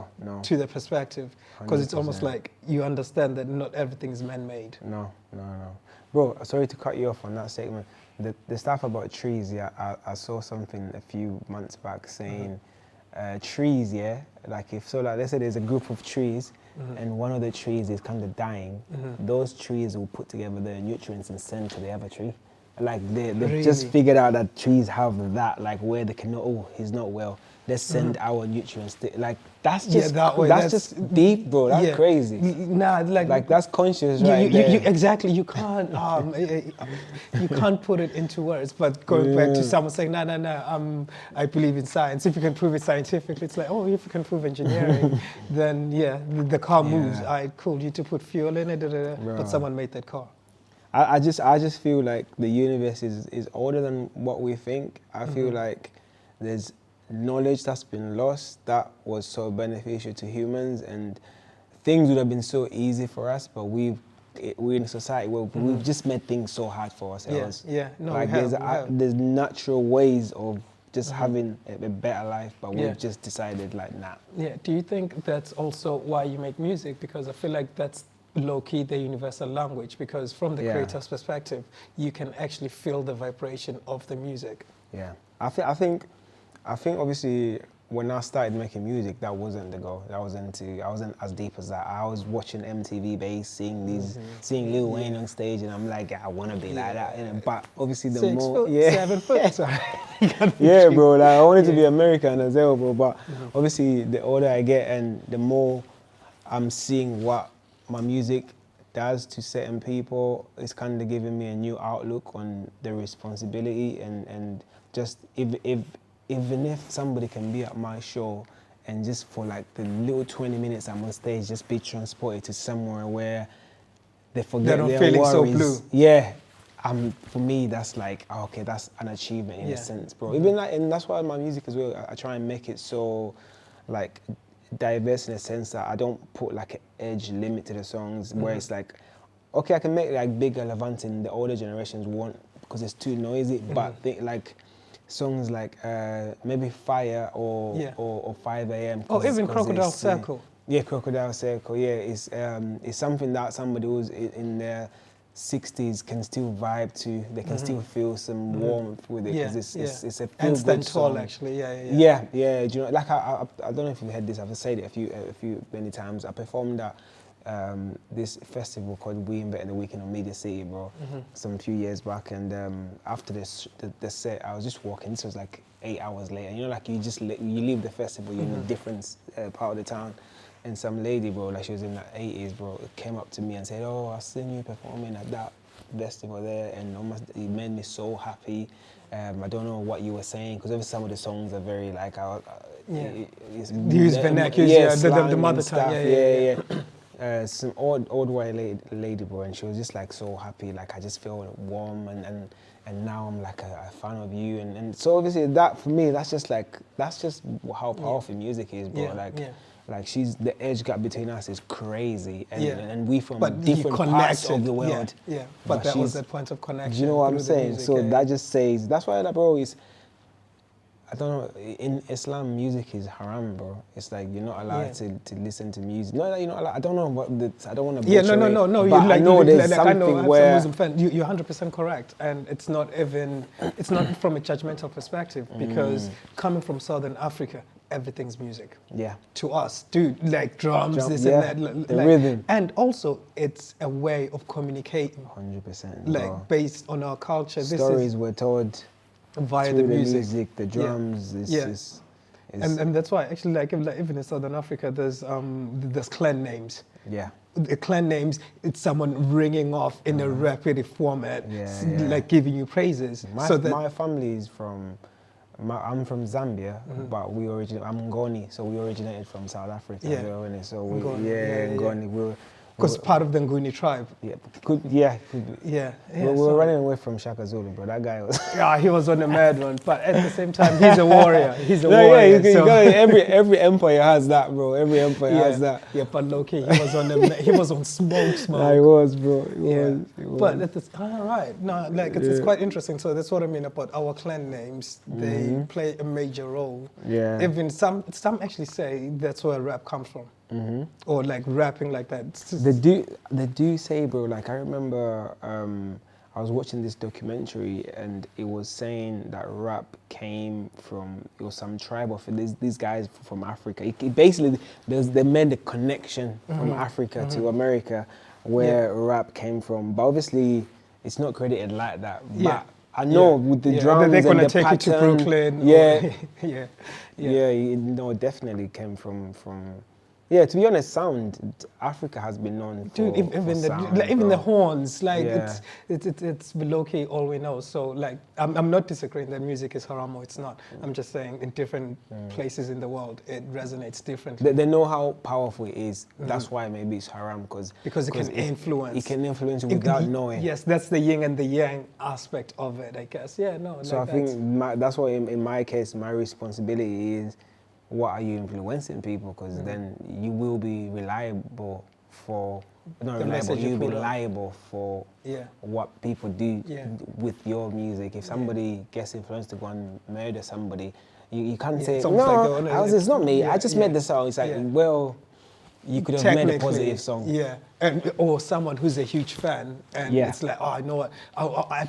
to the perspective, because it's almost like you understand that not everything is man-made. No, bro, sorry to cut you off on that segment. The stuff about trees, I saw something a few months back saying trees, like let's say there's a group of trees and one of the trees is kind of dying, those trees will put together the nutrients and send to the other tree. Like they've just figured out that trees have that, like where they can know, oh, he's not well, let's send our nutrients to, like that's just that's just deep, bro. That's crazy. Nah, like that's conscious, right? You exactly. You can't you can't put it into words. But going back to someone saying, no, I believe in science. If you can prove it scientifically, it's like, oh, if you can prove engineering, then the car moves. Cool. You to put fuel in it, but someone made that car. I just feel like the universe is older than what we think. I feel like there's knowledge that's been lost that was so beneficial to humans, and things would have been so easy for us, but we're in a society where we've just made things so hard for ourselves. There's natural ways of just having a better life, but we've just decided like, nah. Yeah. Do you think that's also why you make music? Because I feel like that's low-key the universal language, because from the creator's perspective, you can actually feel the vibration of the music. Yeah, I think obviously when I started making music, that wasn't the goal. I wasn't as deep as that. I was watching MTV Base, seeing Lil Wayne on stage, and I'm like, I want to be like that. You know? But obviously the 6 more, foot, 7 foot, sorry. Yeah, bro. Like I wanted to be American as well, bro. But obviously the older I get and the more I'm seeing what my music does to certain people, it's kind of giving me a new outlook on the responsibility and just even if somebody can be at my show and just for like the little 20 minutes I'm on stage, just be transported to somewhere where they forget their feeling worries. so blue. Yeah, for me that's like, okay, that's an achievement in a sense, bro. Even like, and that's why my music as well, I try and make it so like diverse in a sense that I don't put like an age limit to the songs where it's like, okay, I can make like Big Relevant and the older generations won't because it's too noisy, but like songs like maybe Fire or 5 a.m. Oh, even Crocodile Circle. Yeah, Crocodile Circle, yeah. It's something that somebody who's in their 60s can still vibe to. They can still feel some warmth with it because it's a feel good song. Actually, yeah. Do you know? Like I don't know if you've heard this. I've said it many times. I performed at this festival called We Invented the Weekend on Media City, bro. Some few years back, and after the set, I was just walking. This was like 8 hours later. You know, like you leave the festival, you're in a different part of the town. And some lady, bro, like she was in the 80s, bro, came up to me and said, oh, I seen you performing at that festival there, and it made me so happy. I don't know what you were saying, because obviously some of the songs are very like, use vernacular, the mother tongue, some old white lady, bro, and she was just like so happy, like I just feel warm, and now I'm like a fan of you, and so obviously that for me, that's just how powerful music is, bro. Like the age gap between us is crazy, and we from different parts of the world. But that was the point of connection. Do you know what I'm saying? So that just says, that's why that, bro, is, I don't know. In Islam, music is haram, bro. It's like you're not allowed to listen to music. No, you're not allowed. I don't know what I don't want to. Yeah, no. But I know there's something where Muslim fan. You're 100% correct, and it's not from a judgmental perspective because coming from Southern Africa, everything's music. Yeah. To us, dude, like drums, this and that, the rhythm, and also it's a way of communicating. 100%. Like based on our culture, stories were told via the music, the drums. And that's why actually, like even in Southern Africa, there's clan names. Yeah. The clan names, it's someone ringing off in a rapid format, like giving you praises. My family is from. I'm from Zambia, but I'm Ngoni, so we originated from South Africa. Yeah. So Ngoni. Because part of the Nguni tribe. Yeah, could be. We were running away from Shaka Zulu, but that guy was. Yeah, he was on a mad one. But at the same time, he's a warrior. He's a warrior. Every empire has that, bro. Every empire has that. Yeah, but low-key, he was on smoke. Nah, he was, bro. He was. But all right. No, like it's quite interesting. So that's what I mean about our clan names. They play a major role. Yeah. Even some actually say that's where rap comes from. Or like rapping like that. They do say, bro, like I remember I was watching this documentary and it was saying that rap came from, it was some tribe of these guys from Africa. It basically, they made the connection from Africa to America where rap came from. But obviously, it's not credited like that. But I know with the drums they're gonna and the take pattern, you to Brooklyn. It definitely came from. Yeah, to be honest, sound, Africa has been known for, dude, even the horns, like it's low-key all we know. So like, I'm not disagreeing that music is haram or it's not. I'm just saying in different places in the world, it resonates differently. They know how powerful it is. That's why maybe it's haram, because it can influence. It can influence you without knowing. Yes, that's the yin and the yang aspect of it, I guess. Yeah, no. So like I think that's why in my case, my responsibility is, what are you influencing people? Because then you will be reliable for, you'll be liable for what people do with your music. If somebody gets influenced to go and murder somebody, you can't say, no, it's not me, I just made the song. It's like, well, you could have made a positive song. Yeah, or someone who's a huge fan, and it's like, oh, I know what, I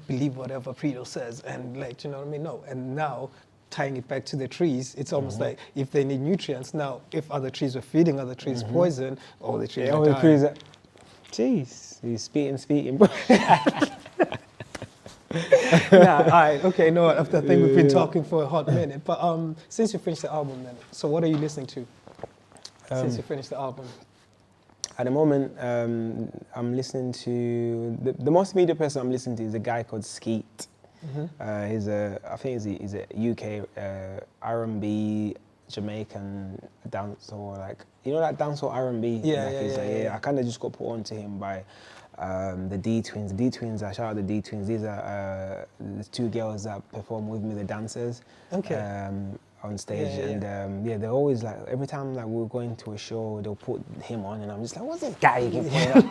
believe whatever Prido says, and like, you know what I mean? No, and now, tying it back to the trees, it's almost like if they need nutrients, now if other trees were feeding other trees poison, all the trees are dying. Jeez, he's speaking, bro. All right, okay, no, I think we've been talking for a hot minute, but since you finished the album then, so what are you listening to since you finished the album? At the moment, I'm listening to, the most immediate person I'm listening to is a guy called Skeet. He's a UK R&B Jamaican dancehall, like, you know that dancehall R&B? I kind of just got put onto him by the D-Twins. D-Twins, I shout out the D-Twins. These are the two girls that perform with me, the dancers. On stage, and they're always like, every time like we're going to a show, they'll put him on, and I'm just like, what's this guy you keep playing?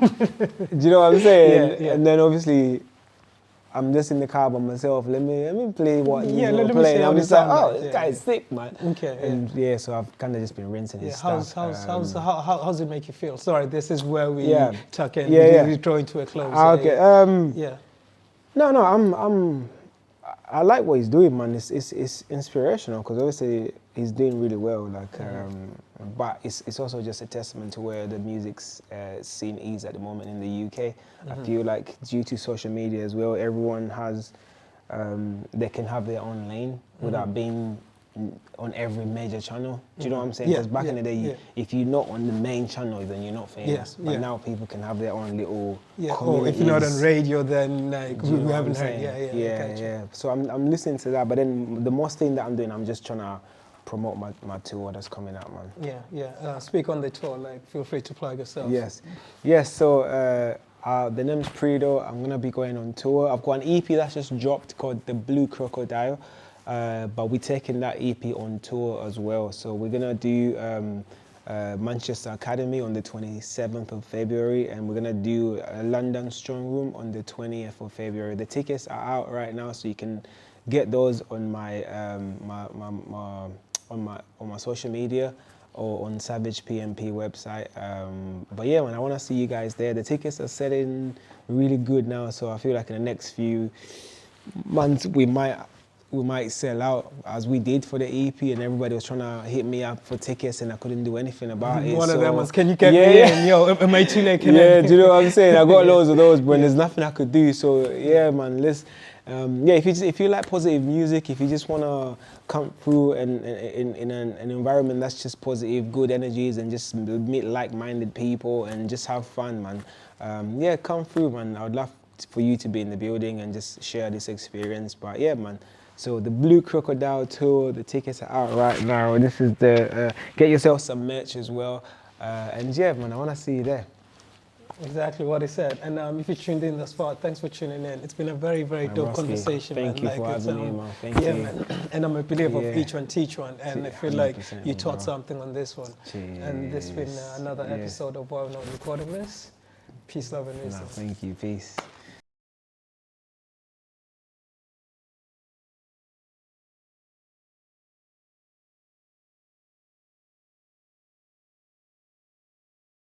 Do you know what I'm saying? And then obviously, I'm just in the car by myself. Let me play what he's playing. And I'm just like, oh, this guy's sick, man. And so I've kind of just been rinsing his stuff. How's it make you feel? Sorry, this is where we tuck in. We're drawing to a close. No, I like what he's doing, man. It's inspirational because obviously he's doing really well. Like, but it's also just a testament to where the music's scene is at the moment in the UK. I feel like due to social media as well, everyone has they can have their own lane without being on every major channel. Do you know what I'm saying? Because back in the day, if you're not on the main channel, then you're not famous. But now people can have their own little or if you're not on radio, then like we haven't heard. So I'm listening to that, but then the most thing that I'm doing, I'm just trying to promote my tour that's coming out, man. Speak on the tour, like feel free to plug yourself. Yes. So the name's Prido. I'm gonna be going on tour. I've got an EP that's just dropped called the Blue Crocodile. But we're taking that EP on tour as well. So we're gonna do Manchester Academy on the 27th of February, and we're gonna do a London Strong Room on the 20th of February. The tickets are out right now, so you can get those on my on my social media or on Savage PMP website. But yeah, man, I want to see you guys there. The tickets are selling really good now, so I feel like in the next few months we might sell out, as we did for the EP, and everybody was trying to hit me up for tickets and I couldn't do anything about it. One of them was, can you get me in? Yo, am I too late? Yeah, do you know what I'm saying? I got loads of those, but there's nothing I could do. So yeah, man, let's, if you like positive music, if you just want to come through and in an environment that's just positive, good energies, and just meet like-minded people and just have fun, man. Yeah, come through, man. I would love for you to be in the building and just share this experience. But yeah, man. So the Blue Crocodile tour, the tickets are out right now. This is the, get yourself some merch as well. And yeah, man, I want to see you there. Exactly what he said. And if you tuned in thus far, thanks for tuning in. It's been a very, very dope conversation. Thank you for having me, man. Thank you. Man. And I'm a believer of each one, teach one. And I feel like you taught something on this one. Cheers. And this has been another episode of WAWNRT recording this. Peace, love, and wisdom. Thank you. Peace.